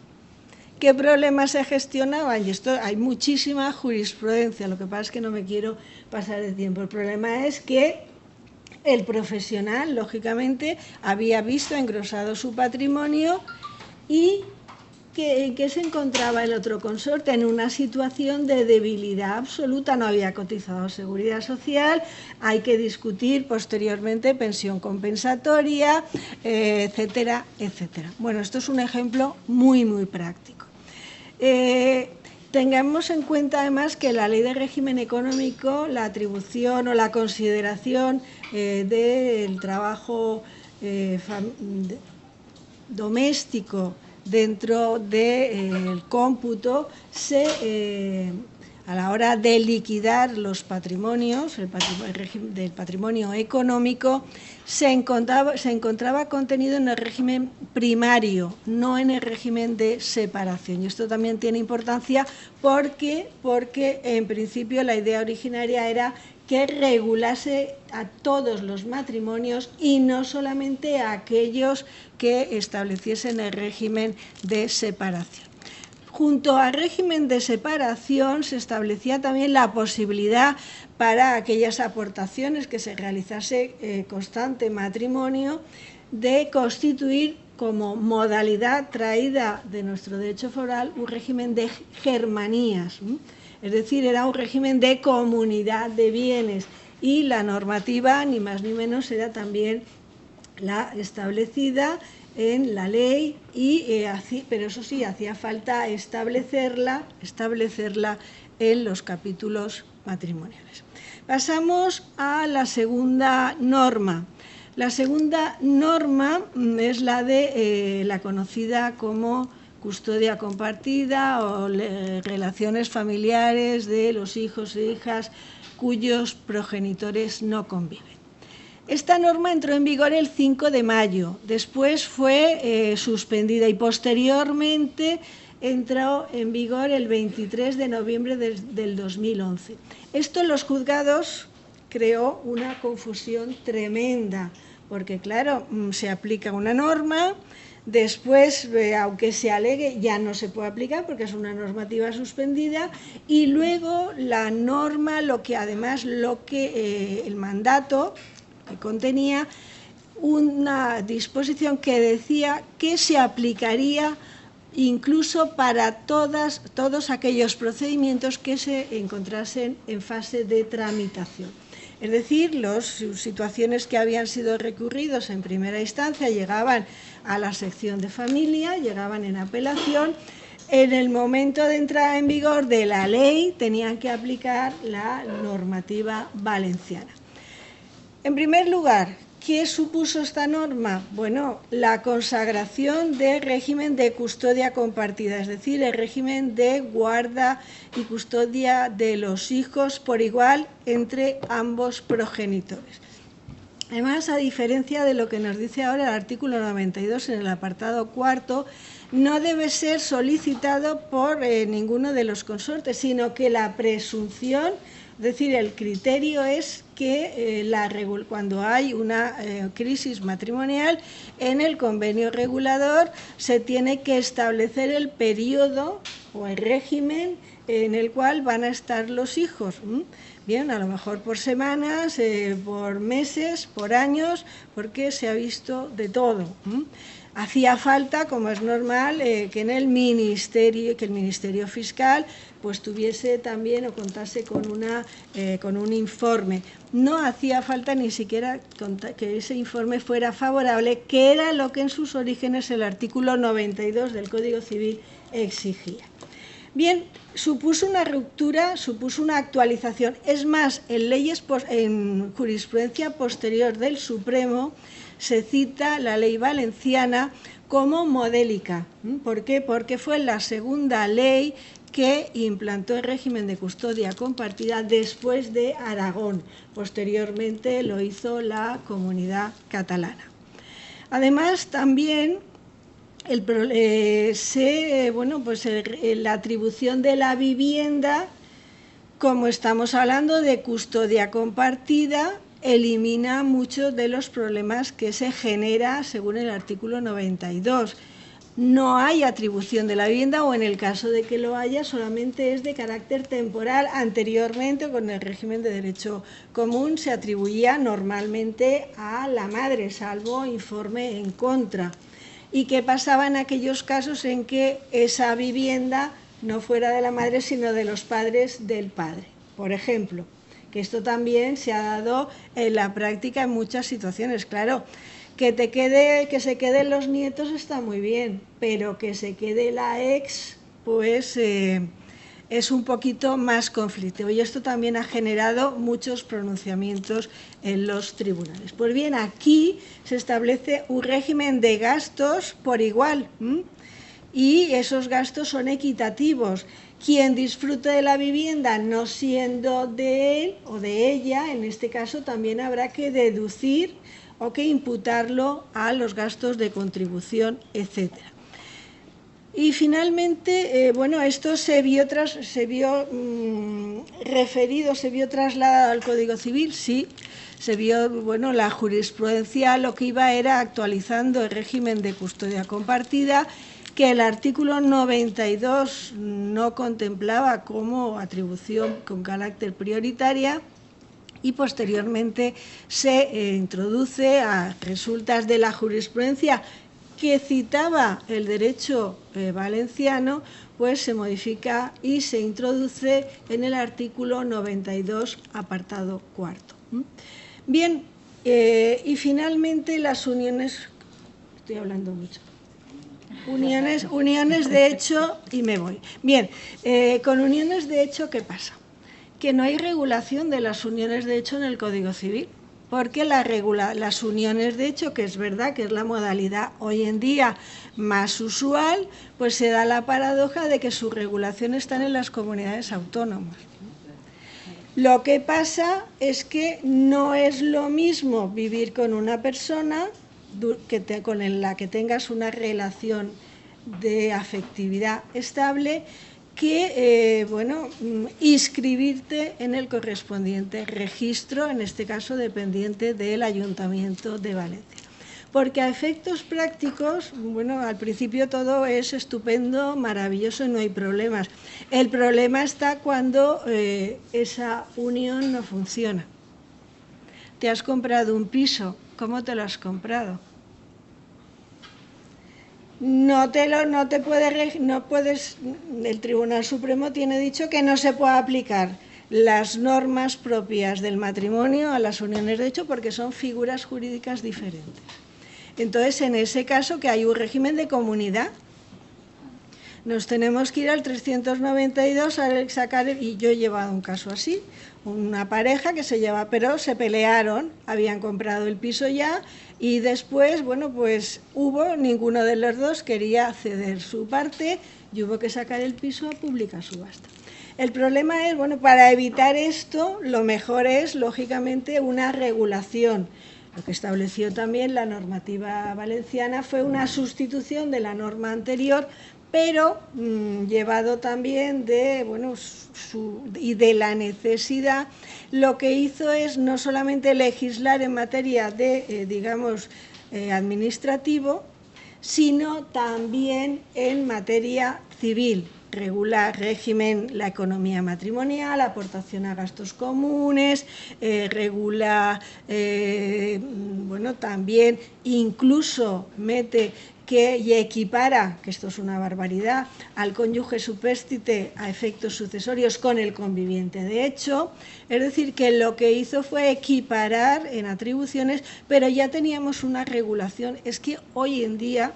¿Qué problemas se gestionaban? Y esto hay muchísima jurisprudencia, lo que pasa es que no me quiero pasar de tiempo. El problema es que el profesional, lógicamente, había visto engrosado su patrimonio y que se encontraba el otro consorte en una situación de debilidad absoluta, no había cotizado Seguridad Social, hay que discutir posteriormente pensión compensatoria, etcétera, etcétera. Bueno, esto es un ejemplo muy práctico. Tengamos en cuenta además que la Ley de Régimen Económico, la atribución o la consideración del trabajo doméstico dentro del cómputo a la hora de liquidar los patrimonios, el régimen del patrimonio económico, se encontraba contenido en el régimen primario, no en el régimen de separación. Y esto también tiene importancia porque en principio la idea originaria era que regulase a todos los matrimonios y no solamente a aquellos que estableciesen el régimen de separación. Junto al régimen de separación se establecía también la posibilidad para aquellas aportaciones que se realizase constante matrimonio de constituir como modalidad traída de nuestro derecho foral un régimen de germanías, es decir, era un régimen de comunidad de bienes y la normativa ni más ni menos era también la establecida en la ley, pero eso sí, hacía falta establecerla en los capítulos matrimoniales. Pasamos a la segunda norma. La segunda norma es la de la conocida como custodia compartida o relaciones familiares de los hijos e hijas cuyos progenitores no conviven. Esta norma entró en vigor el 5 de mayo, después fue suspendida y posteriormente entró en vigor el 23 de noviembre del 2011. Esto en los juzgados creó una confusión tremenda, porque claro, se aplica una norma, Después, aunque se alegue, ya no se puede aplicar porque es una normativa suspendida. Y luego la norma, el mandato que contenía una disposición que decía que se aplicaría incluso para todos aquellos procedimientos que se encontrasen en fase de tramitación. Es decir, las situaciones que habían sido recurridos en primera instancia llegaban a la sección de familia, llegaban en apelación. En el momento de entrada en vigor de la ley tenían que aplicar la normativa valenciana. En primer lugar, ¿qué supuso esta norma? Bueno, la consagración del régimen de custodia compartida, es decir, el régimen de guarda y custodia de los hijos por igual entre ambos progenitores. Además, a diferencia de lo que nos dice ahora el artículo 92 en el apartado cuarto, no debe ser solicitado por ninguno de los consortes, sino que la presunción, es decir, el criterio es que cuando hay una crisis matrimonial, en el convenio regulador se tiene que establecer el periodo o el régimen en el cual van a estar los hijos. Bien, a lo mejor por semanas, por meses, por años, porque se ha visto de todo. Hacía falta, como es normal, que el Ministerio Fiscal pues tuviese también o contase con un informe. No hacía falta ni siquiera que ese informe fuera favorable, que era lo que en sus orígenes el artículo 92 del Código Civil exigía. Bien, supuso una ruptura, supuso una actualización. Es más, en jurisprudencia posterior del Supremo se cita la ley valenciana como modélica. ¿Por qué? Porque fue la segunda ley que implantó el régimen de custodia compartida después de Aragón. Posteriormente lo hizo la Comunidad Catalana. Además, también la atribución de la vivienda, como estamos hablando de custodia compartida, elimina muchos de los problemas que se genera según el artículo 92. No hay atribución de la vivienda, o en el caso de que lo haya, solamente es de carácter temporal. Anteriormente, con el régimen de derecho común, se atribuía normalmente a la madre, salvo informe en contra. ¿Y qué pasaba en aquellos casos en que esa vivienda no fuera de la madre, sino de los padres del padre? Por ejemplo, que esto también se ha dado en la práctica en muchas situaciones. Claro, que se queden los nietos está muy bien, pero que se quede la ex, pues es un poquito más conflictivo. Y esto también ha generado muchos pronunciamientos en los tribunales. Pues bien, aquí se establece un régimen de gastos por igual, y esos gastos son equitativos. Quien disfrute de la vivienda no siendo de él o de ella, en este caso también habrá que deducir o que imputarlo a los gastos de contribución, etcétera. Y finalmente, esto se vio trasladado al Código Civil, sí, se vio, la jurisprudencia lo que iba era actualizando el régimen de custodia compartida, que el artículo 92 no contemplaba como atribución con carácter prioritaria, y posteriormente se introduce a resultas de la jurisprudencia que citaba el derecho valenciano, pues se modifica y se introduce en el artículo 92, apartado cuarto. Bien, y finalmente las uniones, estoy hablando mucho, uniones de hecho, y me voy. Bien, con uniones de hecho, ¿qué pasa? Que no hay regulación de las uniones de hecho en el Código Civil, porque las uniones de hecho, que es verdad que es la modalidad hoy en día más usual, pues se da la paradoja de que su regulación está en las comunidades autónomas. Lo que pasa es que no es lo mismo vivir con una persona con la que tengas una relación de afectividad estable, que inscribirte en el correspondiente registro, en este caso dependiente del Ayuntamiento de Valencia. porque a efectos prácticos, bueno, al principio todo es estupendo, maravilloso y no hay problemas. El problema está cuando esa unión no funciona. Te has comprado un piso, ¿cómo te lo has comprado? No puedes, el Tribunal Supremo tiene dicho que no se puede aplicar las normas propias del matrimonio a las uniones de hecho porque son figuras jurídicas diferentes. Entonces, en ese caso, que hay un régimen de comunidad, nos tenemos que ir al 392 a sacar, y yo he llevado un caso así, una pareja que se lleva, pero se pelearon, habían comprado el piso ya, y después, bueno, pues ninguno de los dos quería ceder su parte y hubo que sacar el piso a pública subasta. El problema es, bueno, para evitar esto, lo mejor es, lógicamente, una regulación. Lo que estableció también la normativa valenciana fue una sustitución de la norma anterior, pero llevado también de, bueno, y de la necesidad, lo que hizo es no solamente legislar en materia de, digamos, administrativo, sino también en materia civil, regular régimen, la economía matrimonial, aportación a gastos comunes, regula, bueno, también incluso mete y equipara, que esto es una barbaridad, al cónyuge supérstite a efectos sucesorios con el conviviente de hecho, es decir, que lo que hizo fue equiparar en atribuciones, pero ya teníamos una regulación. Es que hoy en día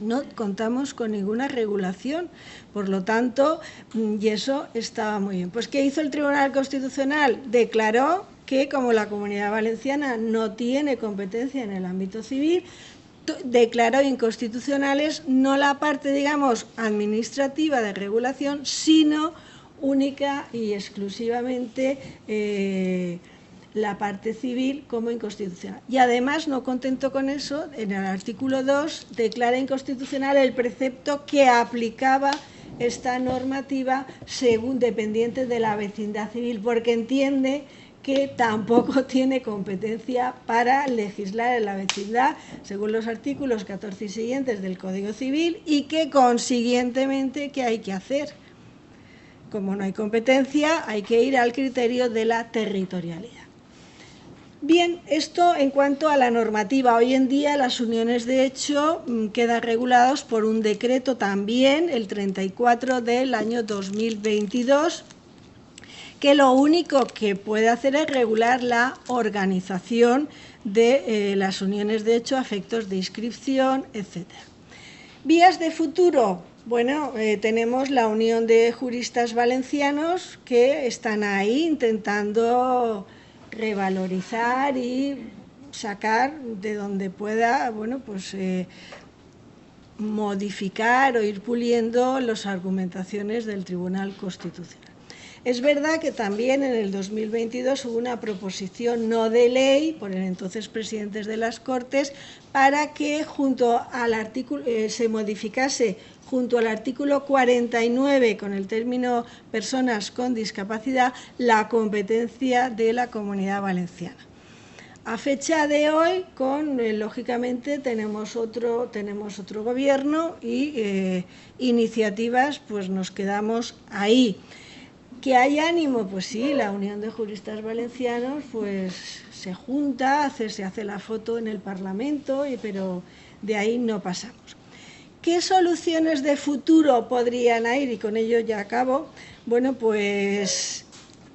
no contamos con ninguna regulación, por lo tanto, y eso estaba muy bien. Pues, ¿qué hizo el Tribunal Constitucional? Declaró que, como la Comunidad Valenciana no tiene competencia en el ámbito civil, declaró inconstitucionales no la parte, digamos, administrativa de regulación, sino única y exclusivamente la parte civil como inconstitucional. Y además, no contento con eso, en el artículo 2 declara inconstitucional el precepto que aplicaba esta normativa según dependiente de la vecindad civil, porque entiende que tampoco tiene competencia para legislar en la vecindad, según los artículos 14 y siguientes del Código Civil, y que consiguientemente, ¿qué hay que hacer? Como no hay competencia, hay que ir al criterio de la territorialidad. Bien, esto en cuanto a la normativa. Hoy en día las uniones de hecho quedan reguladas por un decreto también, el 34 del año 2022, que lo único que puede hacer es regular la organización de las uniones de hecho a efectos de inscripción, etc. Vías de futuro. Bueno, tenemos la Unión de Juristas Valencianos que están ahí intentando revalorizar y sacar de donde pueda, bueno, pues modificar o ir puliendo las argumentaciones del Tribunal Constitucional. Es verdad que también en el 2022 hubo una proposición no de ley por el entonces presidente de las Cortes para que junto al artículo se modificase junto al artículo 49 con el término personas con discapacidad la competencia de la Comunidad Valenciana. A fecha de hoy, lógicamente tenemos otro gobierno y iniciativas, pues nos quedamos ahí. ¿Que hay ánimo? Pues sí, la Unión de Juristas Valencianos pues se junta, se hace la foto en el Parlamento, pero de ahí no pasamos. ¿Qué soluciones de futuro podrían ir? Y con ello ya acabo. Bueno, pues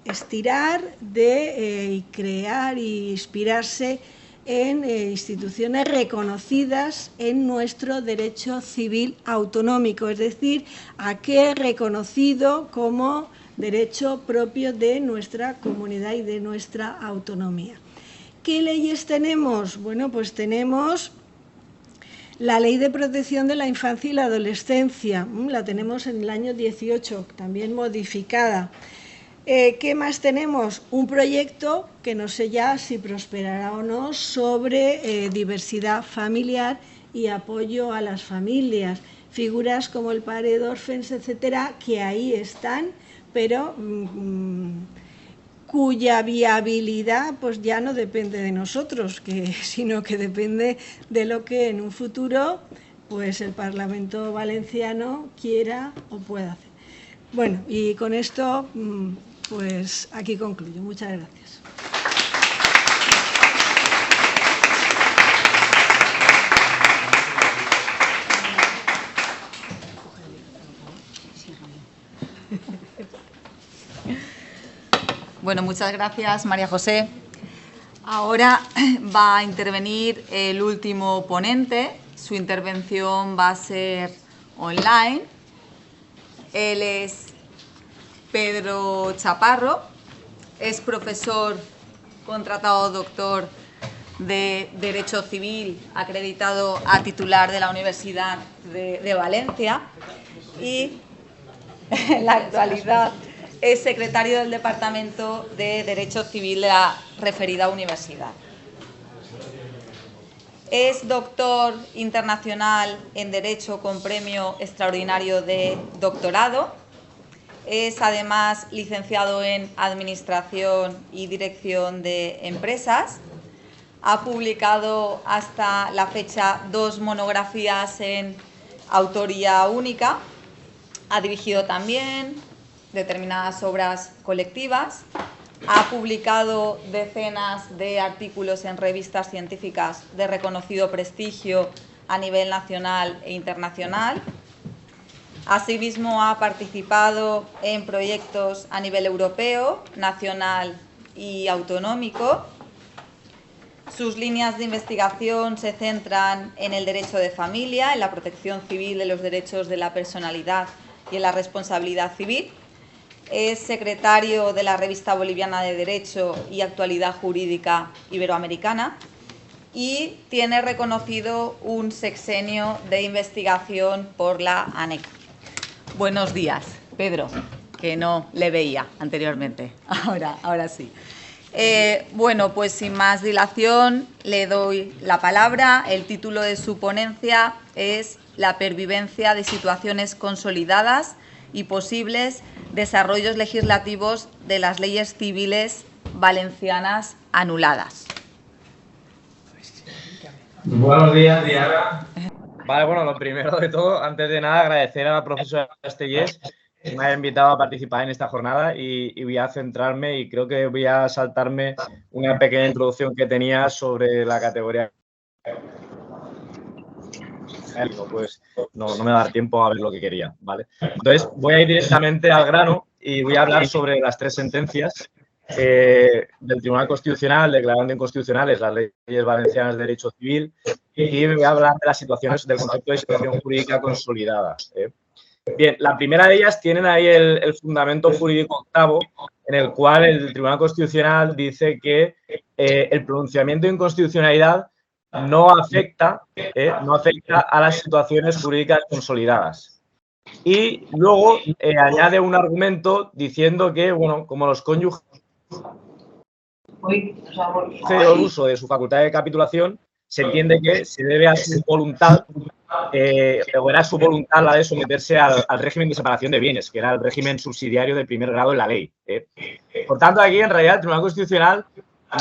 estirar y crear e inspirarse en instituciones reconocidas en nuestro derecho civil autonómico, es decir, aquel reconocido como derecho propio de nuestra comunidad y de nuestra autonomía. ¿Qué leyes tenemos? Bueno, pues tenemos la Ley de Protección de la Infancia y la Adolescencia, la tenemos en el año 18, también modificada. ¿Qué más tenemos? Un proyecto, que no sé ya si prosperará o no, sobre diversidad familiar y apoyo a las familias. Figuras como el padre d'Orfens, etcétera, que ahí están, pero cuya viabilidad pues ya no depende de nosotros, sino que depende de lo que en un futuro pues el Parlamento valenciano quiera o pueda hacer. Bueno, y con esto pues aquí concluyo. Muchas gracias. Bueno, muchas gracias, María José. Ahora va a intervenir el último ponente. Su intervención va a ser online. Él es Pedro Chaparro. Es profesor contratado doctor de Derecho Civil, acreditado a titular de la Universidad de Valencia y en la actualidad es secretario del Departamento de Derecho Civil de la referida universidad. Es doctor internacional en Derecho con premio extraordinario de doctorado. Es además licenciado en Administración y Dirección de Empresas. Ha publicado hasta la fecha 2 monografías en autoría única. Ha dirigido también determinadas obras colectivas, ha publicado decenas de artículos en revistas científicas de reconocido prestigio a nivel nacional e internacional. Asimismo, ha participado en proyectos a nivel europeo, nacional y autonómico. Sus líneas de investigación se centran en el derecho de familia, en la protección civil de los derechos de la personalidad y en la responsabilidad civil. Es secretario de la Revista Boliviana de Derecho y Actualidad Jurídica Iberoamericana y tiene reconocido un sexenio de investigación por la ANECA. Buenos días, Pedro, que no le veía anteriormente. Ahora sí. Bueno, pues sin más dilación le doy la palabra. El título de su ponencia es La pervivencia de situaciones consolidadas y posibles desarrollos legislativos de las leyes civiles valencianas anuladas. Buenos días, Diana. Vale, bueno, lo primero de todo, antes de nada, agradecer a la profesora Castellés que me haya invitado a participar en esta jornada y voy a centrarme y creo que voy a saltarme una pequeña introducción que tenía sobre la categoría. Pues no me va a dar tiempo a ver lo que quería, ¿vale? Entonces, voy a ir directamente al grano y voy a hablar sobre las 3 sentencias del Tribunal Constitucional declarando inconstitucionales las leyes valencianas de derecho civil y voy a hablar de las situaciones del concepto de situación jurídica consolidada. Bien, la primera de ellas tienen ahí el fundamento jurídico octavo en el cual el Tribunal Constitucional dice que el pronunciamiento de inconstitucionalidad no afecta a las situaciones jurídicas consolidadas. Y luego añade un argumento diciendo que, bueno, como los cónyuges el uso de su facultad de capitulación, se entiende que se debe a su voluntad, o era su voluntad la de someterse al régimen de separación de bienes, que era el régimen subsidiario de primer grado en la ley. Por tanto, aquí en realidad el Tribunal Constitucional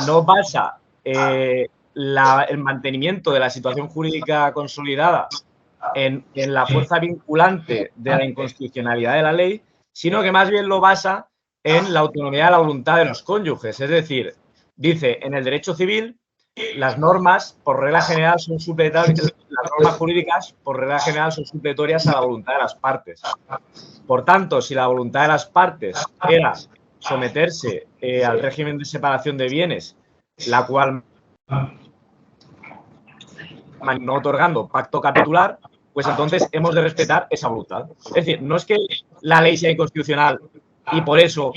no basa el mantenimiento de la situación jurídica consolidada en la fuerza vinculante de la inconstitucionalidad de la ley, sino que más bien lo basa en la autonomía de la voluntad de los cónyuges. Es decir, dice, en el derecho civil, las normas, por regla general, son supletorias, las normas jurídicas, por regla general, son supletorias a la voluntad de las partes. Por tanto, si la voluntad de las partes era someterse al régimen de separación de bienes, la cual no otorgando pacto capitular, pues entonces hemos de respetar esa voluntad. Es decir, no es que la ley sea inconstitucional y por eso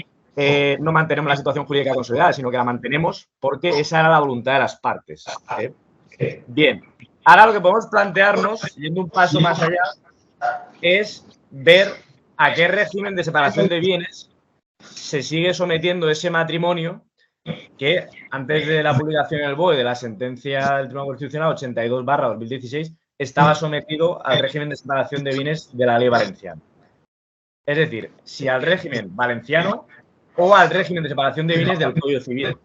no mantenemos la situación jurídica consolidada, sino que la mantenemos porque esa era la voluntad de las partes. Bien, ahora lo que podemos plantearnos, yendo un paso más allá, es ver a qué régimen de separación de bienes se sigue sometiendo ese matrimonio que antes de la publicación en el BOE de la sentencia del Tribunal Constitucional 82/2016 estaba sometido al régimen de separación de bienes de la ley valenciana. Es decir, si al régimen valenciano o al régimen de separación de bienes del Código Civil.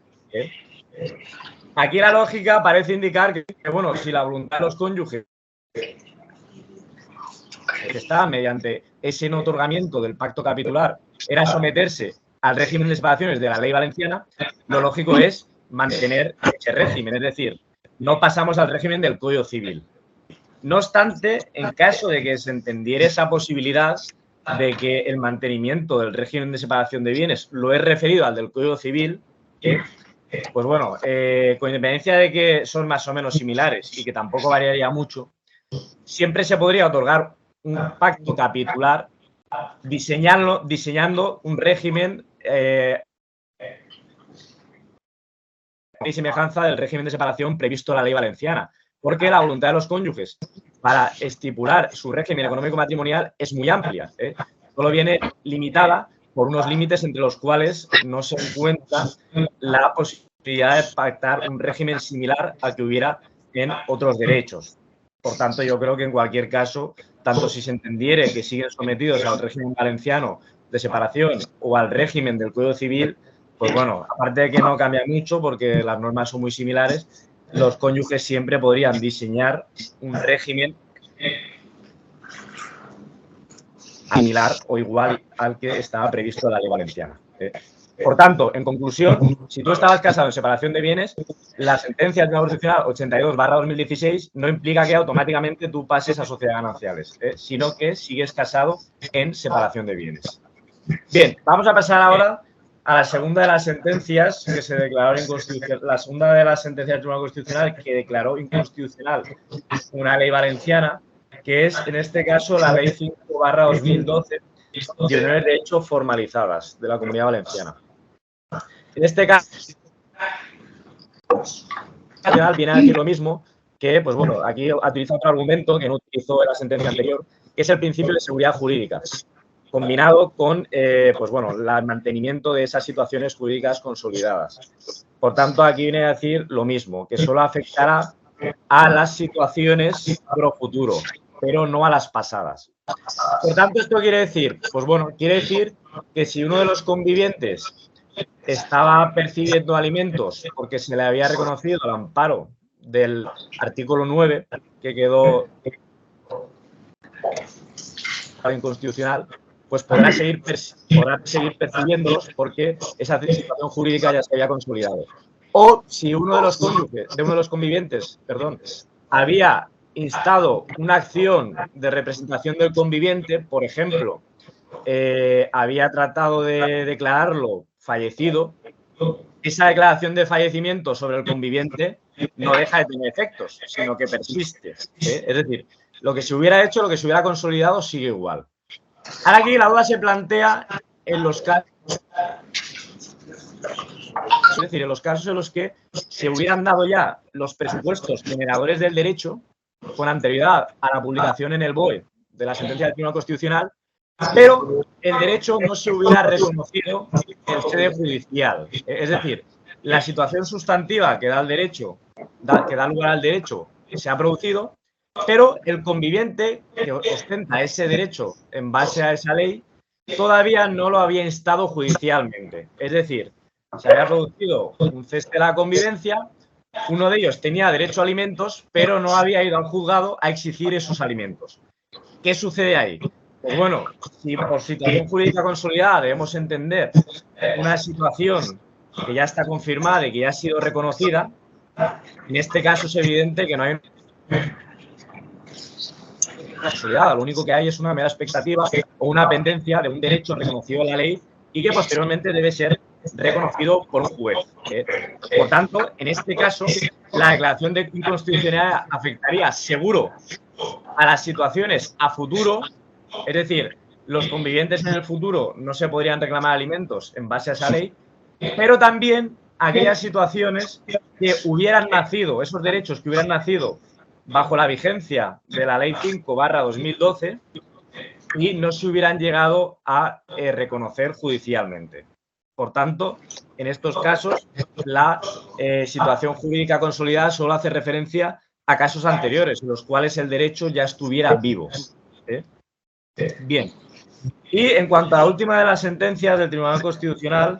Aquí la lógica parece indicar que, bueno, si la voluntad de los cónyuges está mediante ese no otorgamiento del pacto capitular era someterse al régimen de separaciones de la ley valenciana, lo lógico es mantener ese régimen, es decir, no pasamos al régimen del Código Civil. No obstante, en caso de que se entendiera esa posibilidad de que el mantenimiento del régimen de separación de bienes lo es referido al del Código Civil, pues bueno, con independencia de que son más o menos similares y que tampoco variaría mucho, siempre se podría otorgar un pacto capitular diseñando un régimen y semejanza del régimen de separación previsto en la ley valenciana, porque la voluntad de los cónyuges para estipular su régimen económico matrimonial es muy amplia, solo viene limitada por unos límites entre los cuales no se encuentra la posibilidad de pactar un régimen similar al que hubiera en otros derechos. Por tanto, yo creo que en cualquier caso, tanto si se entendiere que siguen sometidos al régimen valenciano de separación o al régimen del Código Civil, pues bueno, aparte de que no cambia mucho porque las normas son muy similares, los cónyuges siempre podrían diseñar un régimen similar o igual al que estaba previsto en la ley valenciana. Por tanto, en conclusión, si tú estabas casado en separación de bienes, la sentencia del Tribunal Constitucional 82/2016 no implica que automáticamente tú pases a sociedades gananciales, sino que sigues casado en separación de bienes. Bien, vamos a pasar ahora a la segunda de las sentencias que se declaró inconstitucional, la segunda de las sentencias del Tribunal Constitucional que declaró inconstitucional una ley valenciana, que es, en este caso, la Ley 5/2012, de uniones de hecho formalizadas de la Comunidad Valenciana. En este caso, viene a decir lo mismo que, pues bueno, aquí utiliza otro argumento que no utilizó en la sentencia anterior, que es el principio de seguridad jurídica, combinado con, pues bueno, el mantenimiento de esas situaciones jurídicas consolidadas. Por tanto, aquí viene a decir lo mismo, que solo afectará a las situaciones pro futuro, pero no a las pasadas. Por tanto, ¿esto quiere decir? Pues bueno, quiere decir que si uno de los convivientes estaba percibiendo alimentos porque se le había reconocido el amparo del artículo 9, que quedó inconstitucional, pues podrá seguir percibiéndolos porque esa situación jurídica ya se había consolidado. O si uno de los cónyuges, de uno de los convivientes, había instado una acción de representación del conviviente, por ejemplo, había tratado de declararlo fallecido, esa declaración de fallecimiento sobre el conviviente no deja de tener efectos, sino que persiste. Es decir, lo que se hubiera hecho, lo que se hubiera consolidado, sigue igual. Ahora aquí la duda se plantea en los casos, es decir, en los casos en los que se hubieran dado ya los presupuestos generadores del derecho con anterioridad a la publicación en el BOE de la sentencia del Tribunal Constitucional, pero el derecho no se hubiera reconocido en sede judicial. Es decir, la situación sustantiva que da el derecho, que da lugar al derecho, se ha producido, pero el conviviente que ostenta ese derecho en base a esa ley todavía no lo había instado judicialmente. Es decir, se había producido un cese de la convivencia, uno de ellos tenía derecho a alimentos, pero no había ido al juzgado a exigir esos alimentos. ¿Qué sucede ahí? Pues bueno, si por situación jurídica consolidada debemos entender una situación que ya está confirmada y que ya ha sido reconocida, en este caso es evidente que no hay consolidada. Lo único que hay es una mera expectativa o una pendencia de un derecho reconocido en la ley y que posteriormente debe ser reconocido por un juez. Por tanto, en este caso, la declaración de inconstitucionalidad afectaría seguro a las situaciones a futuro, es decir, los convivientes en el futuro no se podrían reclamar alimentos en base a esa ley, pero también aquellas situaciones que hubieran nacido, esos derechos que hubieran nacido bajo la vigencia de la Ley 5/2012 y no se hubieran llegado a reconocer judicialmente. Por tanto, en estos casos, la situación jurídica consolidada solo hace referencia a casos anteriores, en los cuales el derecho ya estuviera vivo. Bien, Y en cuanto a la última de las sentencias del Tribunal Constitucional,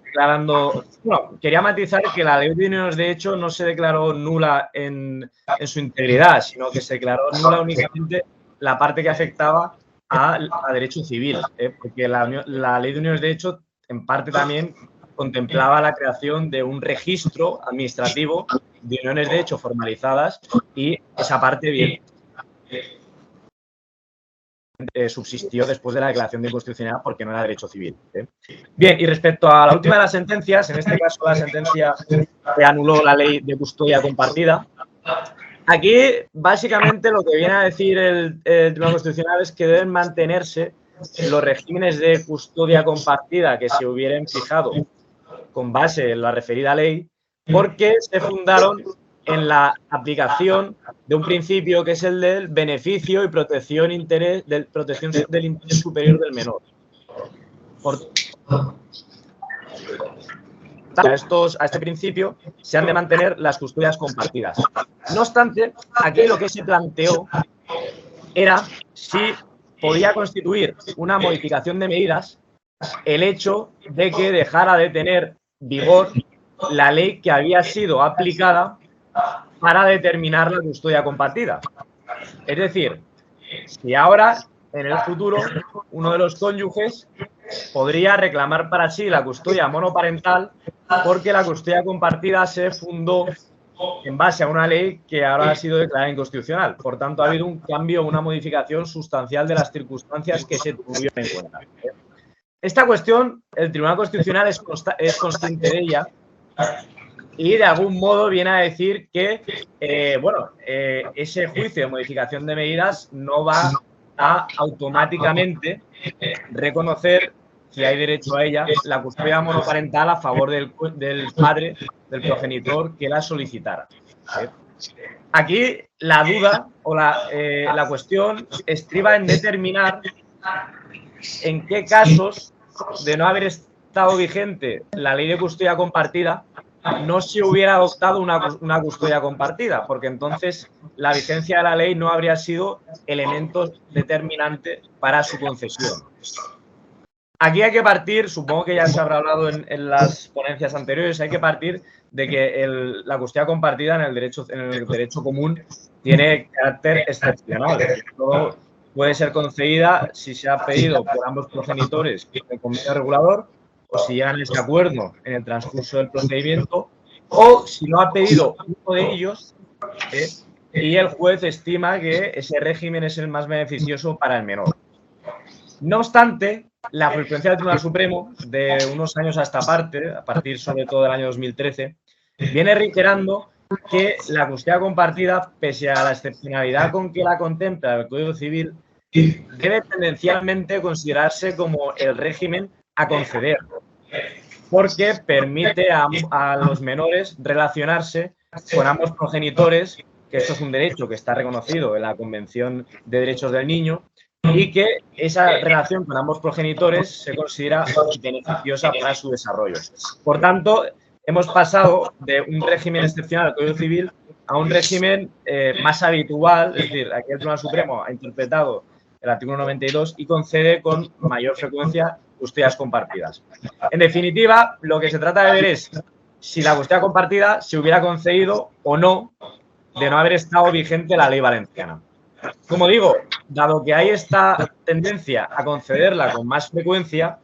declarando, bueno, quería matizar que la ley de uniones de hecho no se declaró nula en su integridad, sino que se declaró nula únicamente la parte que afectaba a derecho civil, porque la ley de uniones de hecho en parte también contemplaba la creación de un registro administrativo de uniones de hecho formalizadas y esa parte bien subsistió después de la declaración de inconstitucionalidad porque no era derecho civil. Bien, y respecto a la última de las sentencias, en este caso la sentencia que anuló la ley de custodia compartida, aquí básicamente lo que viene a decir el Tribunal Constitucional es que deben mantenerse los regímenes de custodia compartida que se hubieran fijado con base en la referida ley porque se fundaron en la aplicación de un principio que es el del beneficio y protección del interés superior del menor. A este principio se han de mantener las custodias compartidas. No obstante, aquí lo que se planteó era si podía constituir una modificación de medidas el hecho de que dejara de tener vigor la ley que había sido aplicada para determinar la custodia compartida. Es decir, si ahora, en el futuro, uno de los cónyuges podría reclamar para sí la custodia monoparental porque la custodia compartida se fundó en base a una ley que ahora ha sido declarada inconstitucional. Por tanto, ha habido un cambio, una modificación sustancial de las circunstancias que se tuvieron en cuenta. Esta cuestión, el Tribunal Constitucional es consciente de ella y de algún modo viene a decir que, ese juicio de modificación de medidas no va a automáticamente reconocer, si hay derecho a ella, la custodia monoparental a favor del padre, del progenitor que la solicitara. Aquí la duda o la cuestión estriba en determinar en qué casos de no haber estado vigente la ley de custodia compartida no se hubiera adoptado una custodia compartida, porque entonces la vigencia de la ley no habría sido elemento determinante para su concesión. Aquí hay que partir, supongo que ya se habrá hablado en las ponencias anteriores, hay que partir de que la custodia compartida en el derecho común tiene carácter excepcional. Todo puede ser concedida si se ha pedido por ambos progenitores el convenio regulador, o si llegan a ese acuerdo en el transcurso del procedimiento, o si no ha pedido uno de ellos y el juez estima que ese régimen es el más beneficioso para el menor. No obstante, la jurisprudencia del Tribunal Supremo, de unos años a esta parte, a partir sobre todo del año 2013, viene reiterando que la custodia compartida, pese a la excepcionalidad con que la contempla el Código Civil, debe tendencialmente considerarse como el régimen a conceder, porque permite a los menores relacionarse con ambos progenitores, que esto es un derecho que está reconocido en la Convención de Derechos del Niño, y que esa relación con ambos progenitores se considera beneficiosa para su desarrollo. Por tanto, hemos pasado de un régimen excepcional del Código Civil a un régimen más habitual, es decir, aquí el Tribunal Supremo ha interpretado el artículo 92 y concede con mayor frecuencia custodias compartidas. En definitiva, lo que se trata de ver es si la custodia compartida se hubiera concedido o no de no haber estado vigente la ley valenciana. Como digo, dado que hay esta tendencia a concederla con más frecuencia,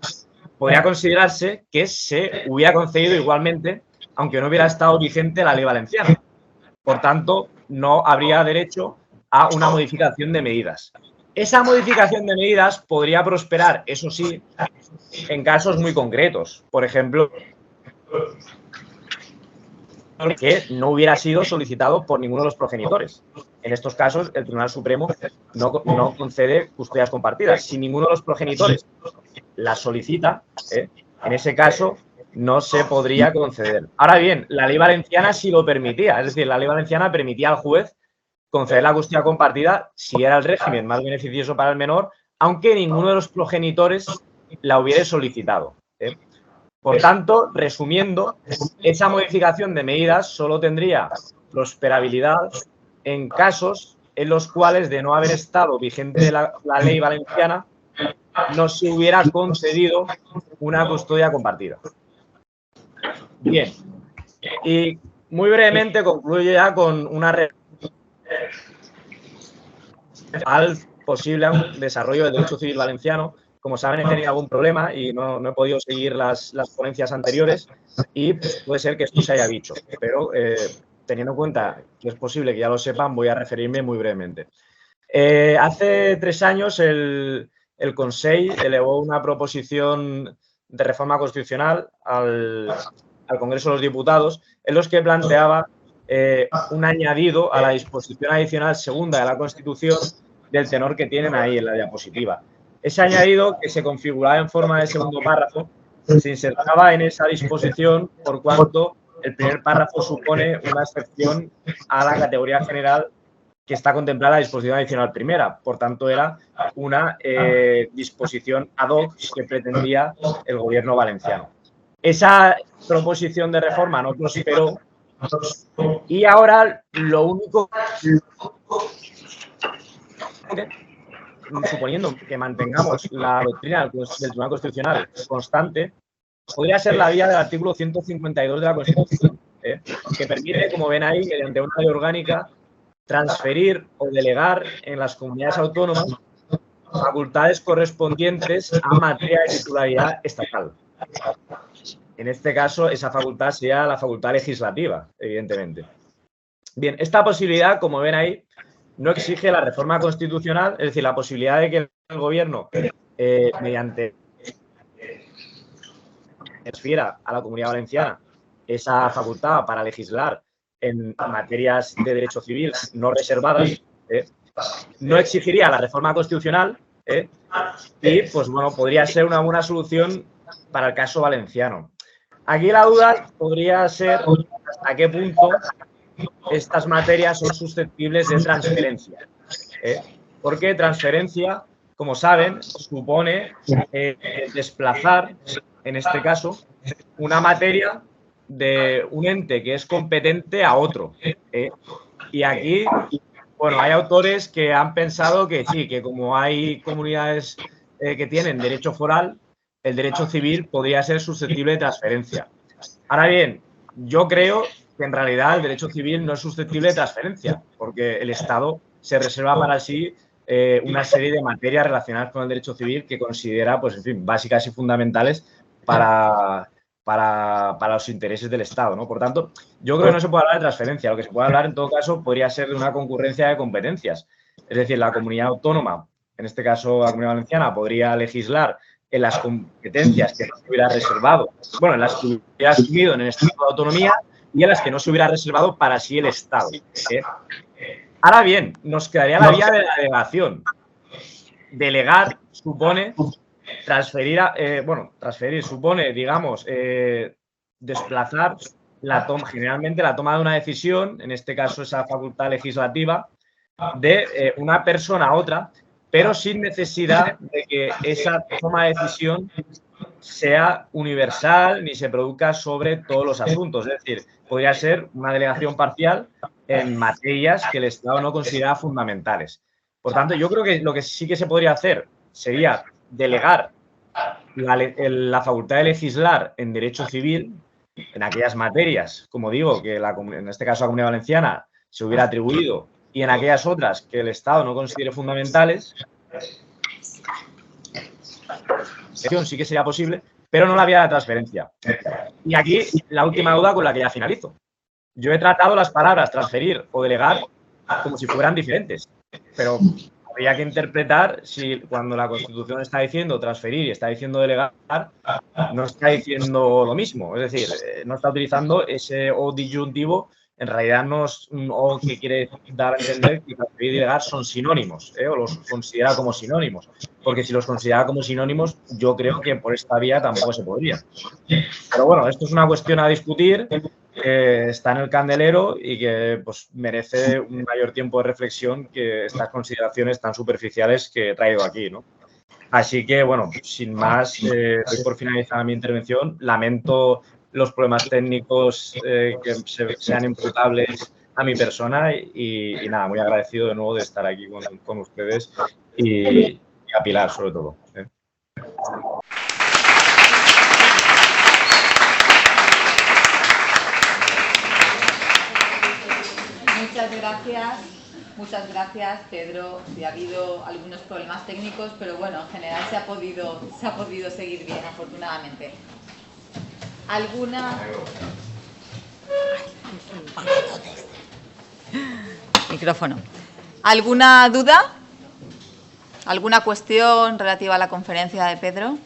podría considerarse que se hubiera concedido igualmente, aunque no hubiera estado vigente la ley valenciana. Por tanto, no habría derecho a una modificación de medidas. Esa modificación de medidas podría prosperar, eso sí, en casos muy concretos. Por ejemplo, que no hubiera sido solicitado por ninguno de los progenitores. En estos casos, el Tribunal Supremo no concede custodias compartidas. Si ninguno de los progenitores las solicita, en ese caso no se podría conceder. Ahora bien, la ley valenciana sí lo permitía. Es decir, la ley valenciana permitía al juez conceder la custodia compartida si era el régimen más beneficioso para el menor, aunque ninguno de los progenitores la hubiera solicitado. Por tanto, resumiendo, esa modificación de medidas solo tendría prosperabilidad en casos en los cuales, de no haber estado vigente la ley valenciana, no se hubiera concedido una custodia compartida. Bien, y muy brevemente concluyo ya con una al posible desarrollo del derecho civil valenciano. Como saben, he tenido algún problema y no he podido seguir las ponencias anteriores y pues, puede ser que esto se haya dicho, pero teniendo en cuenta que es posible que ya lo sepan, voy a referirme muy brevemente. Hace 3 años el Consell elevó una proposición de reforma constitucional al Congreso de los Diputados en los que planteaba un añadido a la disposición adicional segunda de la Constitución del tenor que tienen ahí en la diapositiva. Ese añadido, que se configuraba en forma de segundo párrafo, se insertaba en esa disposición por cuanto el primer párrafo supone una excepción a la categoría general que está contemplada en la disposición adicional primera. Por tanto, era una disposición ad hoc que pretendía el gobierno valenciano. Esa proposición de reforma no prosperó y ahora lo único que, suponiendo que mantengamos la doctrina del Tribunal Constitucional constante, podría ser la vía del artículo 152 de la Constitución, que permite, como ven ahí, mediante una ley orgánica, transferir o delegar en las comunidades autónomas facultades correspondientes a materia de titularidad estatal. En este caso, esa facultad sería la facultad legislativa, evidentemente. Bien, esta posibilidad, como ven ahí, no exige la reforma constitucional, es decir, la posibilidad de que el gobierno, mediante transfiera a la Comunidad Valenciana esa facultad para legislar en materias de derecho civil no reservadas, no exigiría la reforma constitucional y, pues bueno, podría ser una buena solución para el caso valenciano. Aquí la duda podría ser hasta qué punto estas materias son susceptibles de transferencia. Porque transferencia, como saben, supone desplazar, en este caso, una materia de un ente que es competente a otro. Y aquí, bueno, hay autores que han pensado que sí, que como hay comunidades que tienen derecho foral, el derecho civil podría ser susceptible de transferencia. Ahora bien, yo creo que en realidad el derecho civil no es susceptible de transferencia, porque el Estado se reserva para sí una serie de materias relacionadas con el derecho civil que considera, pues, en fin, básicas y fundamentales para los intereses del Estado, ¿no? Por tanto, yo creo que no se puede hablar de transferencia. Lo que se puede hablar, en todo caso, podría ser de una concurrencia de competencias. Es decir, la comunidad autónoma, en este caso la Comunidad Valenciana, podría legislar en las competencias que no se hubiera reservado, bueno, en las que hubiera asumido en el Estatuto de Autonomía y en las que no se hubiera reservado para sí el Estado. Ahora bien, nos quedaría la vía de la delegación. Delegar supone transferir supone, digamos, desplazar generalmente la toma de una decisión, en este caso esa facultad legislativa, de una persona a otra, pero sin necesidad de que esa toma de decisión sea universal ni se produzca sobre todos los asuntos. Es decir, podría ser una delegación parcial en materias que el Estado no considera fundamentales. Por tanto, yo creo que lo que sí que se podría hacer sería delegar la facultad de legislar en derecho civil en aquellas materias, como digo, que en este caso la Comunidad Valenciana se hubiera atribuido, y en aquellas otras que el Estado no considere fundamentales, sí que sería posible, pero no la vía de transferencia. Y aquí la última duda con la que ya finalizo. Yo he tratado las palabras transferir o delegar como si fueran diferentes, pero habría que interpretar si cuando la Constitución está diciendo transferir y está diciendo delegar, no está diciendo lo mismo. Es decir, no está utilizando ese o disyuntivo. En realidad no es un o que quiere dar a entender que transferir y delegar son sinónimos, o los considera como sinónimos. Porque si los considera como sinónimos, yo creo que por esta vía tampoco se podría. Pero bueno, esto es una cuestión a discutir, está en el candelero y que pues, merece un mayor tiempo de reflexión que estas consideraciones tan superficiales que he traído aquí, ¿no? Así que, bueno, sin más, doy por finalizada mi intervención. Lamento los problemas técnicos que sean imputables a mi persona y nada, muy agradecido de nuevo de estar aquí con ustedes y a Pilar, sobre todo. Muchas gracias, Pedro. Sí, ha habido algunos problemas técnicos, pero bueno, en general se ha podido seguir bien, afortunadamente. ¿Alguna? Micrófono. ¿Alguna duda? ¿Alguna cuestión relativa a la conferencia de Pedro?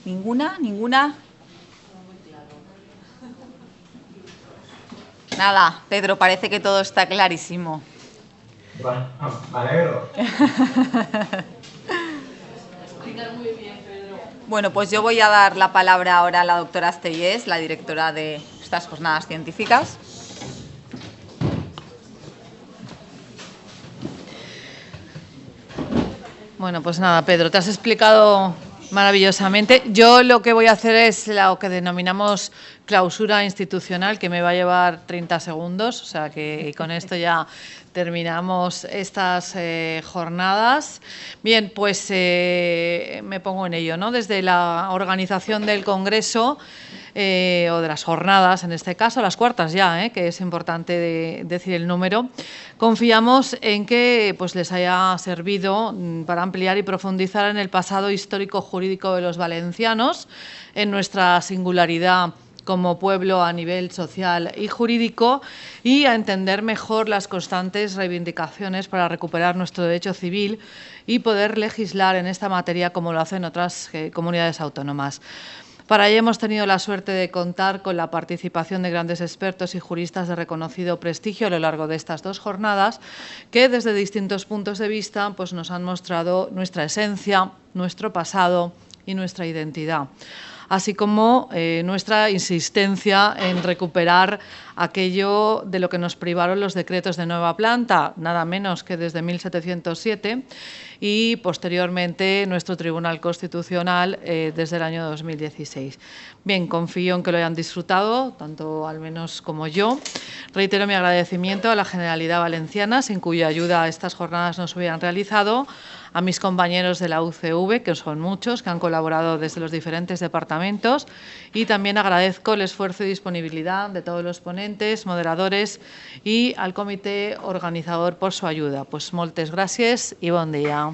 ¿Ninguna? ¿Ninguna? Nada, Pedro, parece que todo está clarísimo. Bueno, me alegro. Bueno, pues yo voy a dar la palabra ahora a la doctora Astellés, la directora de estas jornadas científicas. Bueno, pues nada, Pedro, te has explicado maravillosamente. Yo lo que voy a hacer es lo que denominamos clausura institucional, que me va a llevar 30 segundos, o sea que con esto ya terminamos estas jornadas. Bien, pues me pongo en ello, ¿no? Desde la organización del Congreso, o de las jornadas, en este caso, las cuartas ya, que es importante decir el número, confiamos en que pues, les haya servido para ampliar y profundizar en el pasado histórico jurídico de los valencianos, en nuestra singularidad como pueblo a nivel social y jurídico, y a entender mejor las constantes reivindicaciones para recuperar nuestro derecho civil y poder legislar en esta materia como lo hacen otras comunidades autónomas. Para ello hemos tenido la suerte de contar con la participación de grandes expertos y juristas de reconocido prestigio a lo largo de estas dos jornadas, que desde distintos puntos de vista pues, nos han mostrado nuestra esencia, nuestro pasado y nuestra identidad, así como nuestra insistencia en recuperar aquello de lo que nos privaron los decretos de nueva planta, nada menos que desde 1707, y posteriormente nuestro Tribunal Constitucional desde el año 2016. Bien, confío en que lo hayan disfrutado, tanto al menos como yo. Reitero mi agradecimiento a la Generalidad Valenciana, sin cuya ayuda estas jornadas no se hubieran realizado, a mis compañeros de la UCV, que son muchos, que han colaborado desde los diferentes departamentos, y también agradezco el esfuerzo y disponibilidad de todos los ponentes, moderadores y al comité organizador por su ayuda. Pues moltes gràcies i bon dia.